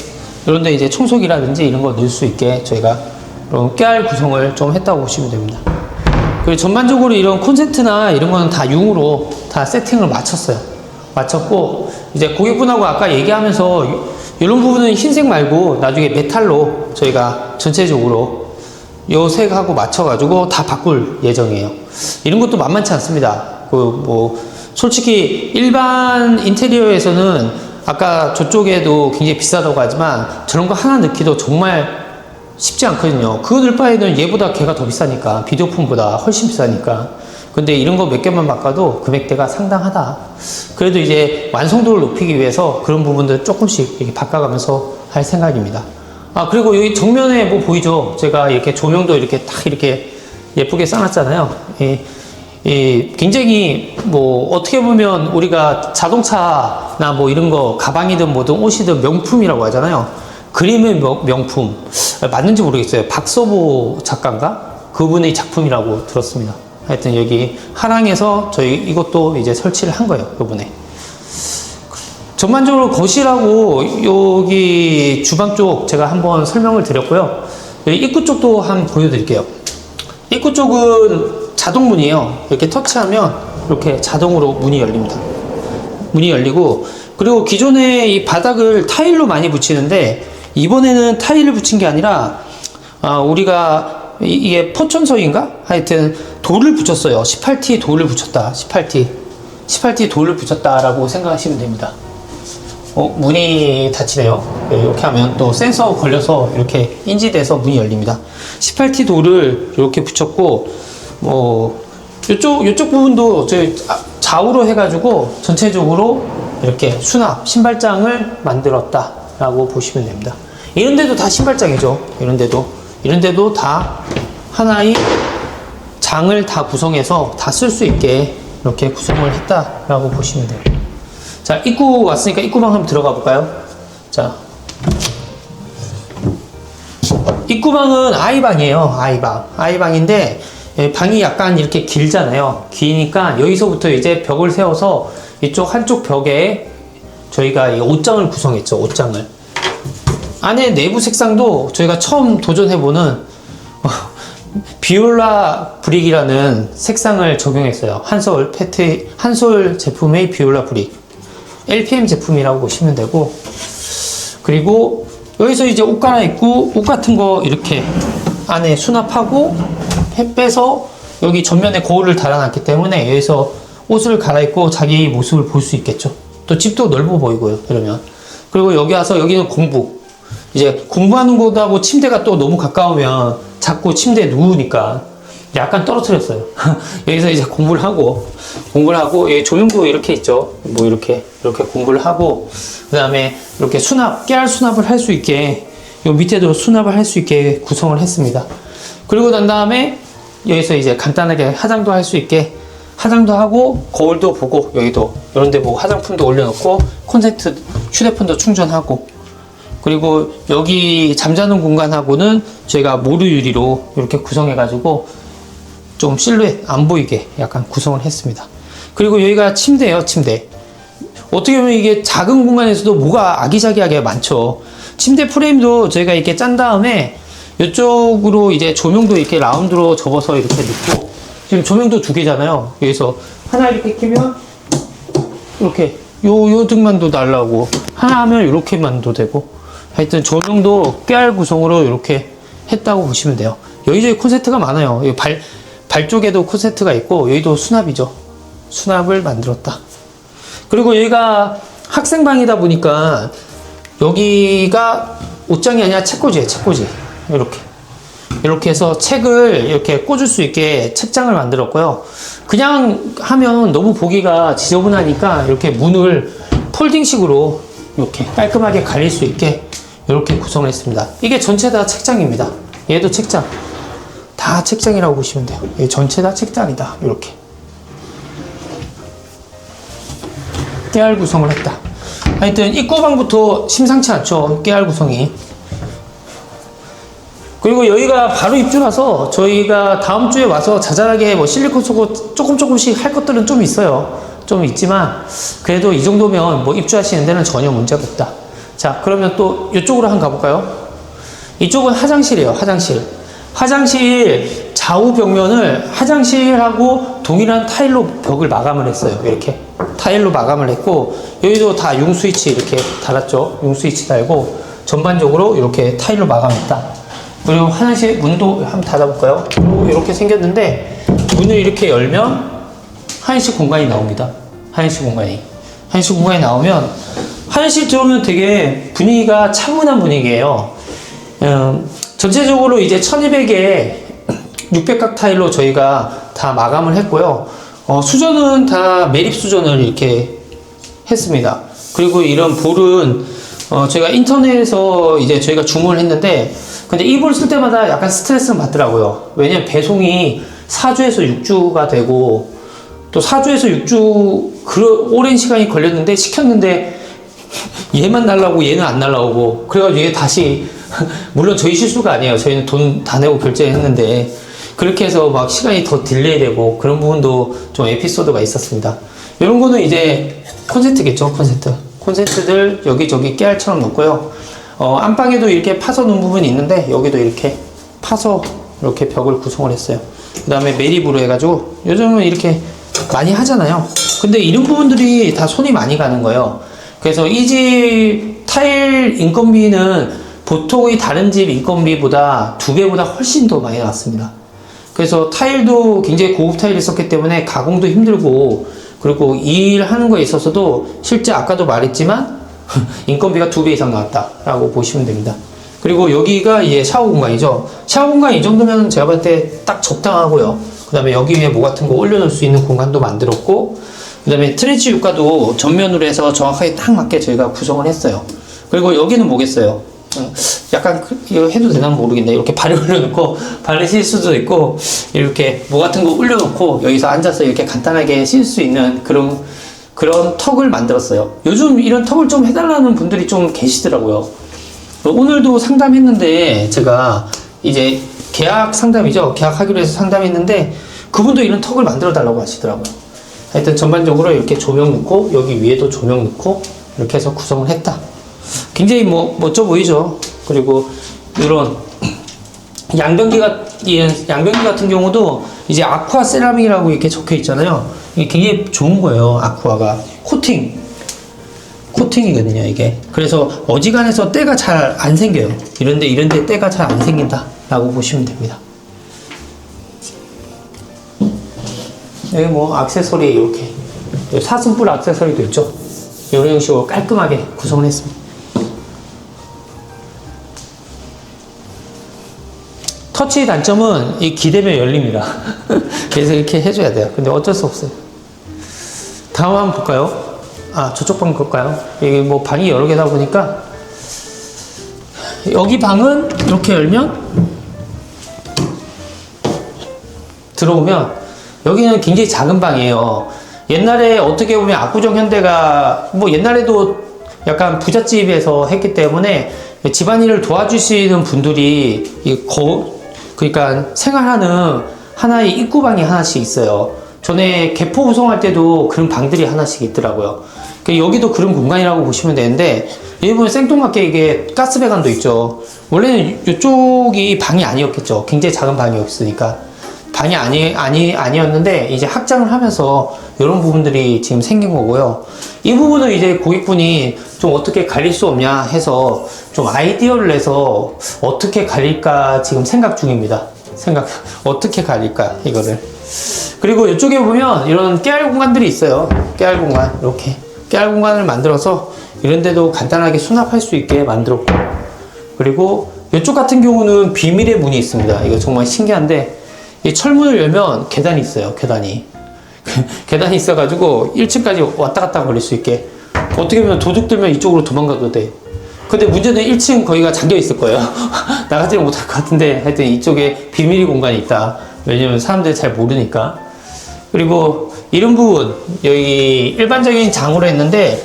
S1: 이런데 이제 청소기라든지 이런 거 넣을 수 있게 저희가 이런 깨알 구성을 좀 했다고 보시면 됩니다. 그리고 전반적으로 이런 콘센트나 이런 거는 다 융으로 다 세팅을 마쳤고 이제 고객분하고 아까 얘기하면서 이런 부분은 흰색 말고 나중에 메탈로 저희가 전체적으로 요 색하고 맞춰가지고 다 바꿀 예정이에요. 이런 것도 만만치 않습니다. 솔직히 일반 인테리어에서는 아까 저쪽에도 굉장히 비싸다고 하지만 저런 거 하나 넣기도 정말 쉽지 않거든요. 그거 넣을 바에는 얘보다 걔가 더 비싸니까, 비디오폰보다 훨씬 비싸니까. 근데 이런 거 몇 개만 바꿔도 금액대가 상당하다. 그래도 이제 완성도를 높이기 위해서 그런 부분들 조금씩 이렇게 바꿔가면서 할 생각입니다. 그리고 여기 정면에 뭐 보이죠? 제가 이렇게 조명도 이렇게 딱 이렇게 예쁘게 써놨잖아요. 굉장히 뭐 어떻게 보면 우리가 자동차나 뭐 이런 거 가방이든 뭐든 옷이든 명품이라고 하잖아요. 그림의 명품 맞는지 모르겠어요. 박서보 작가인가? 그분의 작품이라고 들었습니다. 하여튼 여기 하랑에서 저희 이것도 이제 설치를 한 거예요. 이번에. 전반적으로 거실하고 여기 주방 쪽 제가 한번 설명을 드렸고요. 여기 입구 쪽도 한번 보여드릴게요. 입구 쪽은 자동문이에요. 이렇게 터치하면 이렇게 자동으로 문이 열립니다. 문이 열리고, 그리고 기존에 이 바닥을 타일로 많이 붙이는데 이번에는 타일을 붙인 게 아니라 우리가 이게 포천석인가? 하여튼 돌을 붙였어요. 18T 돌을 붙였다. 18T 돌을 붙였다라고 생각하시면 됩니다. 문이 닫히네요. 이렇게 하면 또 센서 걸려서 이렇게 인지돼서 문이 열립니다. 18T 돌을 이렇게 붙였고, 요쪽 부분도 저희 좌우로 해가지고 전체적으로 이렇게 수납, 신발장을 만들었다라고 보시면 됩니다. 이런 데도 다 신발장이죠. 이런 데도 다 하나의 장을 다 구성해서 다 쓸 수 있게 이렇게 구성을 했다라고 보시면 돼요. 자, 입구 왔으니까 입구방 한번 들어가 볼까요? 자, 입구방은 아이방이에요. 아이방인데 방이 약간 이렇게 길잖아요. 기니까 여기서부터 이제 벽을 세워서 이쪽 한쪽 벽에 저희가 이 옷장을 구성했죠. 옷장을. 안에 내부 색상도 저희가 처음 도전해보는 비올라 브릭이라는 색상을 적용했어요. 한솔 제품의 비올라 브릭. LPM 제품이라고 보시면 되고, 그리고 여기서 이제 옷 갈아입고 옷 같은 거 이렇게 안에 수납하고 빼서 여기 전면에 거울을 달아놨기 때문에 여기서 옷을 갈아입고 자기 모습을 볼 수 있겠죠. 또 집도 넓어 보이고요. 이러면. 그리고 여기 와서 여기는 공부. 이제 공부하는 곳하고 침대가 또 너무 가까우면 자꾸 침대에 누우니까 약간 떨어뜨렸어요. 여기서 이제 공부를 하고 여기 조명도 이렇게 있죠. 뭐 이렇게 공부를 하고, 그 다음에 이렇게 깨알 수납을 할 수 있게 요 밑에도 수납을 할 수 있게 구성을 했습니다. 그리고 난 다음에 여기서 이제 간단하게 화장도 할 수 있게 화장도 하고, 거울도 보고, 여기도 이런 데 보고 화장품도 올려놓고 콘센트 휴대폰도 충전하고, 그리고 여기 잠자는 공간하고는 저희가 모루 유리로 이렇게 구성해 가지고 좀 실루엣 안 보이게 약간 구성을 했습니다. 그리고 여기가 침대예요. 침대. 어떻게 보면 이게 작은 공간에서도 뭐가 아기자기하게 많죠. 침대 프레임도 저희가 이렇게 짠 다음에 이쪽으로 이제 조명도 이렇게 라운드로 접어서 이렇게 넣고, 지금 조명도 두 개잖아요. 여기서 하나 이렇게 켜면 이렇게 요 등만도 날라오고, 하나 하면 이렇게만도 되고, 하여튼 조명도 깨알 구성으로 이렇게 했다고 보시면 돼요. 여기저기 콘센트가 많아요. 여기 발 쪽에도 콘센트가 있고, 여기도 수납이죠. 수납을 만들었다. 그리고 여기가 학생방이다 보니까 여기가 옷장이 아니라 책꽂이에요. 책꽂이. 이렇게 해서 책을 이렇게 꽂을 수 있게 책장을 만들었고요. 그냥 하면 너무 보기가 지저분하니까 이렇게 문을 폴딩식으로 이렇게 깔끔하게 가릴 수 있게 이렇게 구성을 했습니다. 이게 전체 다 책장입니다. 얘도 책장. 다 책장이라고 보시면 돼요. 얘 전체 다 책장이다. 이렇게. 깨알 구성을 했다. 하여튼 입구방부터 심상치 않죠. 깨알 구성이. 그리고 여기가 바로 입주라서 저희가 다음 주에 와서 자잘하게 뭐 실리콘 쏘고 조금씩 할 것들은 좀 있어요. 좀 있지만 그래도 이 정도면 뭐 입주하시는 데는 전혀 문제가 없다. 자, 그러면 또 이쪽으로 한번 가볼까요? 이쪽은 화장실이에요. 화장실 좌우 벽면을 화장실하고 동일한 타일로 벽을 마감을 했어요. 이렇게 타일로 마감을 했고, 여기도 다 융 스위치 이렇게 달았죠. 융 스위치 달고 전반적으로 이렇게 타일로 마감했다. 그리고 화장실 문도 한번 닫아볼까요? 이렇게 생겼는데 문을 이렇게 열면 화장실 공간이 나옵니다. 화장실 공간이 나오면 화장실 들어오면 되게 분위기가 차분한 분위기예요. 전체적으로 이제 1200에 600각 타일로 저희가 다 마감을 했고요. 수전은 다 매립 수전을 이렇게 했습니다. 그리고 이런 볼은 저희가 인터넷에서 이제 저희가 주문을 했는데, 근데 이 볼 쓸 때마다 약간 스트레스를 받더라고요. 왜냐면 배송이 4주에서 6주가 되고, 또 4주에서 6주 오랜 시간이 걸렸는데 시켰는데 얘만 날라오고 얘는 안 날라오고 그래가지고 얘 다시 물론 저희 실수가 아니에요. 저희는 돈 다 내고 결제했는데 그렇게 해서 막 시간이 더 딜레이 되고 그런 부분도 좀 에피소드가 있었습니다. 이런 거는 이제 콘센트겠죠. 콘센트들 여기저기 깨알처럼 놓고요. 안방에도 이렇게 파서 놓은 부분이 있는데 여기도 이렇게 파서 이렇게 벽을 구성을 했어요. 그 다음에 매립으로 해가지고 요즘은 이렇게 많이 하잖아요. 근데 이런 부분들이 다 손이 많이 가는 거예요. 그래서 이 집 타일 인건비는 보통의 다른 집 인건비보다 2배보다 훨씬 더 많이 나왔습니다. 그래서 타일도 굉장히 고급 타일을 썼기 때문에 가공도 힘들고 그리고 일하는 거에 있어서도 실제 아까도 말했지만 인건비가 2배 이상 나왔다라고 보시면 됩니다. 그리고 여기가 이제 샤워 공간이죠. 샤워 공간 이 정도면 제가 볼 때 딱 적당하고요. 그 다음에 여기 위에 뭐 같은 거 올려놓을 수 있는 공간도 만들었고 그 다음에 트렌치 유가도 전면으로 해서 정확하게 딱 맞게 저희가 구성을 했어요. 그리고 여기는 뭐겠어요? 약간 이거 해도 되나 모르겠네. 이렇게 발을 올려놓고 발을 실 수도 있고 이렇게 뭐 같은 거 올려놓고 여기서 앉아서 이렇게 간단하게 실 수 있는 그런 턱을 만들었어요. 요즘 이런 턱을 좀 해달라는 분들이 좀 계시더라고요. 오늘도 상담했는데 제가 이제 계약 상담이죠. 계약하기로 해서 상담했는데 그분도 이런 턱을 만들어 달라고 하시더라고요. 하여튼 전반적으로 이렇게 조명 넣고 여기 위에도 조명 넣고 이렇게 해서 구성을 했다. 굉장히 멋져 보이죠. 그리고 이런 양변기 같은 경우도 이제 아쿠아 세라믹이라고 이렇게 적혀 있잖아요. 이게 굉장히 좋은 거예요. 아쿠아가 코팅이거든요, 이게. 그래서 어지간해서 때가 잘 안 생겨요. 이런데 때가 잘 안 생긴다 라고 보시면 됩니다. 여기 뭐 액세서리 이렇게 사슴뿔 액세서리도 있죠. 이런 형식으로 깔끔하게 구성을 했습니다. 터치 단점은 이 기대면 열립니다. 그래서 이렇게 해줘야 돼요. 근데 어쩔 수 없어요. 다음 한번 볼까요? 저쪽 방 볼까요? 이게 뭐 방이 여러 개다 보니까 여기 방은 이렇게 열면 들어오면 여기는 굉장히 작은 방이에요. 옛날에 어떻게 보면 압구정 현대가 뭐 옛날에도 약간 부잣집에서 했기 때문에 집안일을 도와주시는 분들이 그러니까 생활하는 하나의 입구방이 하나씩 있어요. 전에 개포 구성할 때도 그런 방들이 하나씩 있더라고요. 여기도 그런 공간이라고 보시면 되는데 여기 보면 생뚱맞게 이게 가스 배관도 있죠. 원래는 이쪽이 방이 아니었겠죠. 굉장히 작은 방이었으니까 방이 아니었는데 이제 확장을 하면서 이런 부분들이 지금 생긴 거고요. 이 부분은 이제 고객분이 좀 어떻게 가릴 수 없냐 해서 좀 아이디어를 내서 어떻게 가릴까 지금 생각 중입니다. 어떻게 가릴까 이거를. 그리고 이쪽에 보면 이런 깨알 공간들이 있어요. 깨알 공간 이렇게 깨알 공간을 만들어서 이런 데도 간단하게 수납할 수 있게 만들었고, 그리고 이쪽 같은 경우는 비밀의 문이 있습니다. 이거 정말 신기한데 이 철문을 열면 계단이 있어요. 계단이 있어가지고 1층까지 왔다 갔다 걸릴 수 있게. 어떻게 보면 도둑 들면 이쪽으로 도망가도 돼. 근데 문제는 1층 거기가 잠겨 있을 거예요. 나가지를 못할 것 같은데 하여튼 이쪽에 비밀의 공간이 있다. 왜냐면 사람들이 잘 모르니까. 그리고 이런 부분 여기 일반적인 장으로 했는데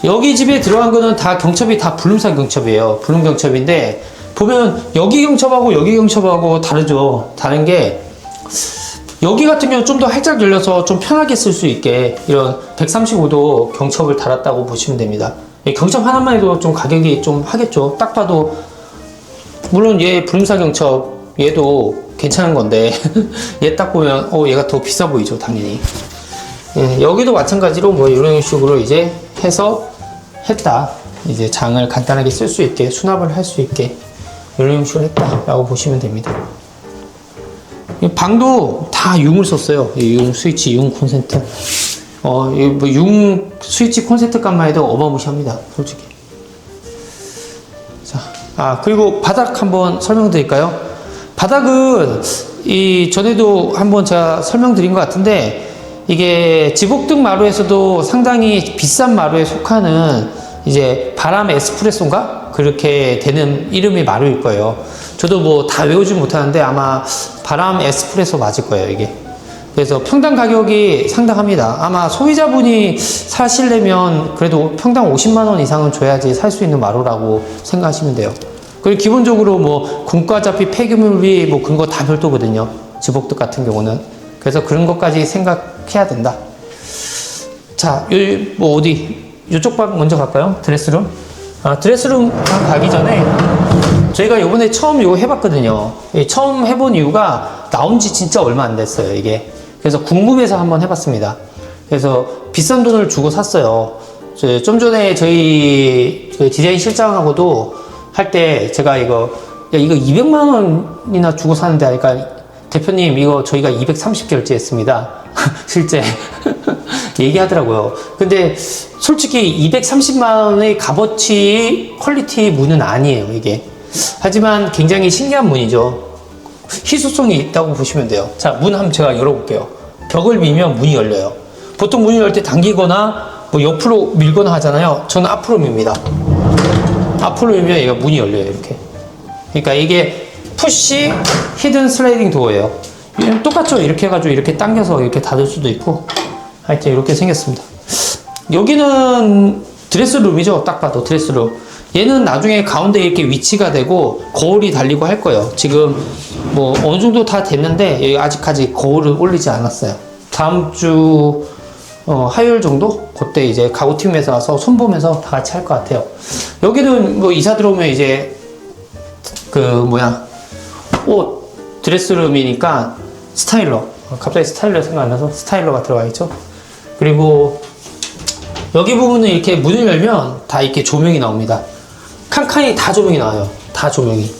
S1: 여기 집에 들어간 거는 다 경첩이 다 불륜산 경첩이에요. 불륜 경첩인데 보면 여기 경첩하고 여기 경첩하고 다르죠. 다른 게 여기 같은 경우는 좀 더 활짝 열려서 좀 편하게 쓸 수 있게 이런 135도 경첩을 달았다고 보시면 됩니다. 경첩 하나만 해도 좀 가격이 좀 하겠죠. 딱 봐도 물론 얘 불륜산 경첩 얘도 괜찮은 건데 얘 딱 보면 얘가 더 비싸 보이죠. 당연히. 여기도 마찬가지로 뭐 이런 식으로 이제 해서 했다. 이제 장을 간단하게 쓸 수 있게 수납을 할 수 있게 이런 식으로 했다라고 보시면 됩니다. 방도 다 융을 썼어요. 융 스위치, 융 콘센트. 융 스위치 콘센트 값만 해도 어마무시합니다. 솔직히. 자, 그리고 바닥 한번 설명드릴까요? 바닥은 전에도 한번 제가 설명드린 것 같은데 이게 지복등 마루에서도 상당히 비싼 마루에 속하는 이제 바람 에스프레소인가? 그렇게 되는 이름의 마루일 거예요. 저도 뭐 다 외우지 못하는데 아마 바람 에스프레소 맞을 거예요, 이게. 그래서 평당 가격이 상당합니다. 아마 소비자분이 사시려면 그래도 평당 50만 원 이상은 줘야지 살 수 있는 마루라고 생각하시면 돼요. 그리고 기본적으로 뭐 공과자비, 폐기물비 뭐 그런 거 다 별도거든요. 지복득 같은 경우는. 그래서 그런 것까지 생각해야 된다. 자, 뭐 어디 이쪽 방 먼저 갈까요? 드레스룸. 드레스룸 가기 전에 저희가 요번에 처음 이거 해봤거든요. 처음 해본 이유가 나온 지 진짜 얼마 안 됐어요, 이게. 그래서 궁금해서 한번 해봤습니다. 그래서 비싼 돈을 주고 샀어요. 좀 전에 저희 디자인 실장하고도 할 때 제가 이거 200만 원이나 주고 샀는데 하니까 대표님 이거 저희가 230 결제했습니다. 실제 얘기하더라고요. 근데 솔직히 230만 원의 값어치 퀄리티 문은 아니에요, 이게. 하지만 굉장히 신기한 문이죠. 희소성이 있다고 보시면 돼요. 자, 문 한번 제가 열어볼게요. 벽을 밀면 문이 열려요. 보통 문을 열 때 당기거나 뭐 옆으로 밀거나 하잖아요. 저는 앞으로 밉니다. 앞으로 밀면 얘가 문이 열려요, 이렇게. 그러니까 이게 푸시 히든 슬라이딩 도어예요. 똑같죠? 이렇게 해가지고 이렇게 당겨서 이렇게 닫을 수도 있고 하여튼 이렇게 생겼습니다. 여기는 드레스룸이죠. 딱 봐도 드레스룸. 얘는 나중에 가운데 이렇게 위치가 되고 거울이 달리고 할 거예요. 지금 뭐 어느 정도 다 됐는데 여기 아직까지 거울을 올리지 않았어요. 다음 주 화요일 정도? 그때 이제 가구팀에서 와서 손보면서 다 같이 할 것 같아요. 여기는 뭐 이사 들어오면 이제 옷 드레스룸이니까 스타일러. 갑자기 스타일러 생각나서 스타일러가 들어가 있죠. 그리고 여기 부분은 이렇게 문을 열면 다 이렇게 조명이 나옵니다. 칸칸이 다 조명이 나와요. 다 조명이.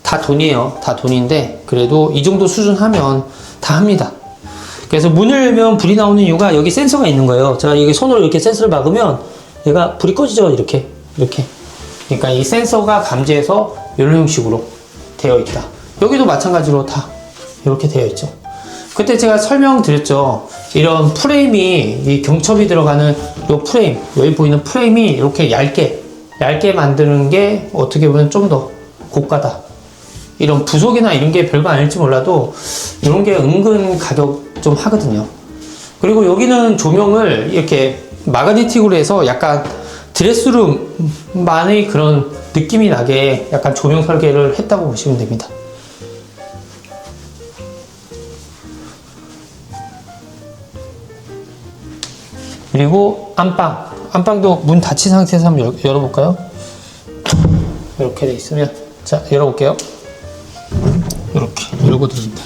S1: 다 돈이에요. 다 돈인데 그래도 이 정도 수준 하면 다 합니다. 그래서 문을 열면 불이 나오는 이유가 여기 센서가 있는 거예요. 제가 여기 손으로 이렇게 센서를 막으면 얘가 불이 꺼지죠. 이렇게. 그러니까 이 센서가 감지해서 이런 형식으로 되어 있다. 여기도 마찬가지로 다 이렇게 되어 있죠. 그때 제가 설명드렸죠. 이런 프레임이, 이 경첩이 들어가는 이 프레임, 여기 보이는 프레임이 이렇게 얇게 만드는 게 어떻게 보면 좀 더 고가다. 이런 부속이나 이런 게 별거 아닐지 몰라도 이런 게 은근 가격 좀 하거든요. 그리고 여기는 조명을 이렇게 마그네틱으로 해서 약간 드레스룸만의 그런 느낌이 나게 약간 조명 설계를 했다고 보시면 됩니다. 그리고 안방도 문 닫힌 상태에서 한번 열어볼까요? 이렇게 돼 있으면, 자, 열어볼게요. 이렇게 열고 들어옵니다.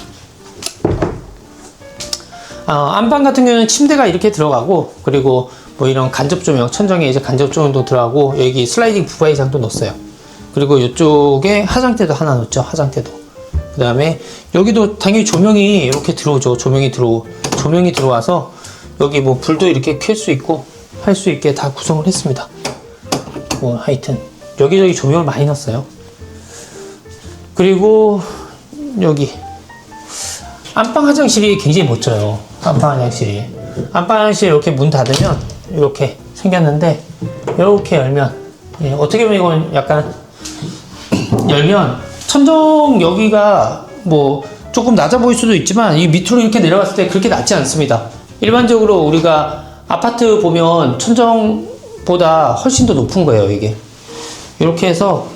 S1: 안방 같은 경우는 침대가 이렇게 들어가고, 그리고 뭐 이런 간접 조명, 천정에 이제 간접 조명도 들어가고, 여기 슬라이딩 부가이장도 넣었어요. 그리고 이쪽에 화장대도 하나 넣었죠. 화장대도. 그 다음에 여기도 당연히 조명이 이렇게 들어오죠. 조명이 들어와서 여기 뭐 불도 이렇게 켤 수 있고 할 수 있게 다 구성을 했습니다. 뭐 하여튼 여기저기 조명을 많이 넣었어요. 그리고 여기 안방 화장실이 굉장히 멋져요. 안방 화장실 이렇게 문 닫으면 이렇게 생겼는데 이렇게 열면, 예, 어떻게 보면 이건 약간 열면 천정 여기가 뭐 조금 낮아 보일 수도 있지만 이 밑으로 이렇게 내려갔을 때 그렇게 낮지 않습니다. 일반적으로 우리가 아파트 보면 천정보다 훨씬 더 높은 거예요, 이게. 이렇게 해서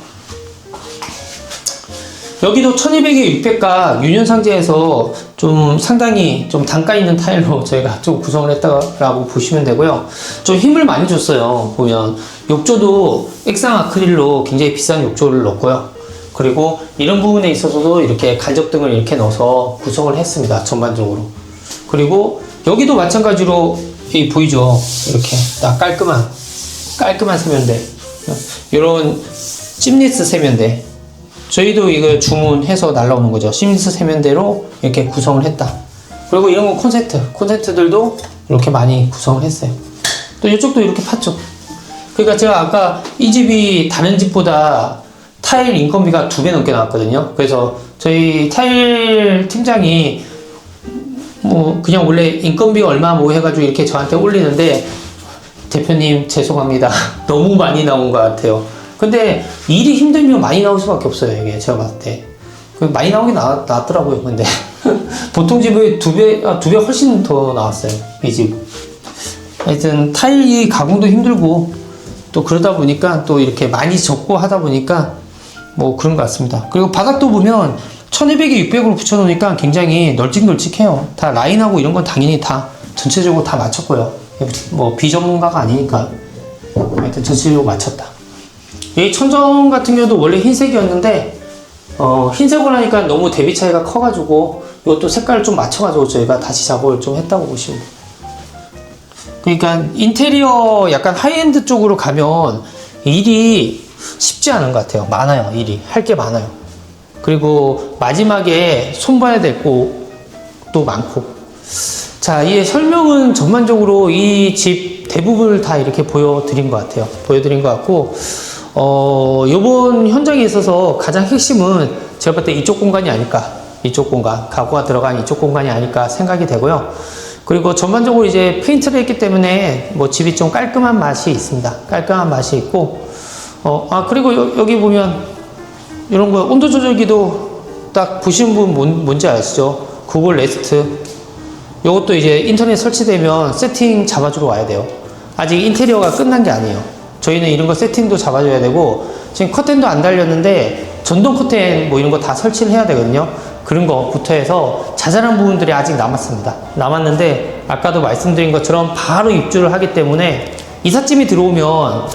S1: 여기도 1200에 600가 유년상제에서 좀 상당히 좀 단가 있는 타일로 저희가 좀 구성을 했다고 보시면 되고요. 좀 힘을 많이 줬어요. 보면 욕조도 액상 아크릴로 굉장히 비싼 욕조를 넣었고요. 그리고 이런 부분에 있어서도 이렇게 간접등을 이렇게 넣어서 구성을 했습니다. 전반적으로. 그리고 여기도 마찬가지로 보이죠? 이렇게 딱 깔끔한 세면대. 이런 심리스 세면대. 저희도 이거 주문해서 날라오는 거죠. 심리스 세면대로 이렇게 구성을 했다. 그리고 이런 거 콘센트들도 이렇게 많이 구성을 했어요. 또 이쪽도 이렇게 팠죠. 그러니까 제가 아까 이 집이 다른 집보다 타일 인건비가 2배 넘게 나왔거든요. 그래서 저희 타일 팀장이 뭐 그냥 원래 인건비가 얼마 뭐 해가지고 이렇게 저한테 올리는데, 대표님 죄송합니다. 너무 많이 나온 것 같아요. 근데 일이 힘들면 많이 나올 수밖에 없어요. 이게 제가 봤을 때 많이 나오긴 나왔더라고요. 근데 보통 집의 두 배 훨씬 더 나왔어요. 이 집. 하여튼 타일이 가공도 힘들고 또 그러다 보니까 또 이렇게 많이 접고 하다 보니까 뭐 그런 것 같습니다. 그리고 바닥도 보면 1200에 600으로 붙여놓으니까 굉장히 널찍널찍해요. 다 라인하고 이런 건 당연히 다 전체적으로 다 맞췄고요. 뭐 비전문가가 아니니까 하여튼 전체적으로 맞췄다. 이 천정 같은 경우도 원래 흰색이었는데 흰색으로 하니까 너무 대비 차이가 커가지고 이것도 색깔을 좀 맞춰가지고 저희가 다시 작업을 좀 했다고 보시면 돼요. 그러니까 인테리어 약간 하이엔드 쪽으로 가면 일이 쉽지 않은 것 같아요. 많아요. 일이 할 게 많아요. 그리고 마지막에 손봐야 될 것도 많고. 자, 이 설명은 전반적으로 이 집 대부분을 다 이렇게 보여드린 것 같아요. 보여드린 것 같고 이번 현장에 있어서 가장 핵심은 제가 볼 때 이쪽 공간이 아닐까. 이쪽 공간, 가구가 들어간 이쪽 공간이 아닐까 생각이 되고요. 그리고 전반적으로 이제 페인트를 했기 때문에 뭐 집이 좀 깔끔한 맛이 있습니다. 깔끔한 맛이 있고 그리고 여기 보면 이런 거 온도 조절기도 딱 보시는 분 뭔지 아시죠? 구글 네스트. 이것도 이제 인터넷 설치되면 세팅 잡아주러 와야 돼요. 아직 인테리어가 끝난 게 아니에요. 저희는 이런 거 세팅도 잡아줘야 되고 지금 커튼도 안 달렸는데 전동 커튼 뭐 이런 거 다 설치를 해야 되거든요. 그런 거부터 해서 자잘한 부분들이 아직 남았는데 아까도 말씀드린 것처럼 바로 입주를 하기 때문에 이삿짐이 들어오면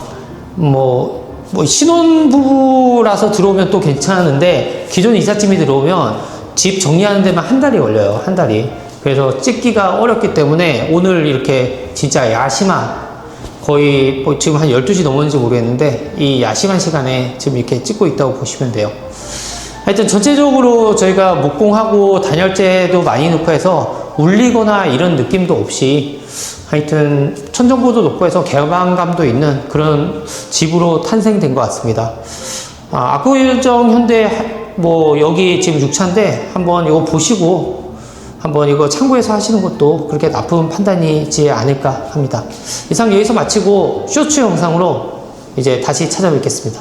S1: 뭐 신혼부부라서 들어오면 또 괜찮은데 기존 이삿짐이 들어오면 집 정리하는 데만 한 달이 걸려요. 한 달이. 그래서 찍기가 어렵기 때문에 오늘 이렇게 진짜 야심한 거의 뭐 지금 한 12시 넘었는지 모르겠는데 이 야심한 시간에 지금 이렇게 찍고 있다고 보시면 돼요. 하여튼 전체적으로 저희가 목공하고 단열재도 많이 넣고 해서 울리거나 이런 느낌도 없이 하여튼 천정고도 높고 해서 개방감도 있는 그런 집으로 탄생된 것 같습니다. 압구정 현대 뭐 여기 지금 6차인데 한번 이거 보시고 한번 이거 참고해서 하시는 것도 그렇게 나쁜 판단이지 않을까 합니다. 이상 여기서 마치고 쇼츠 영상으로 이제 다시 찾아뵙겠습니다.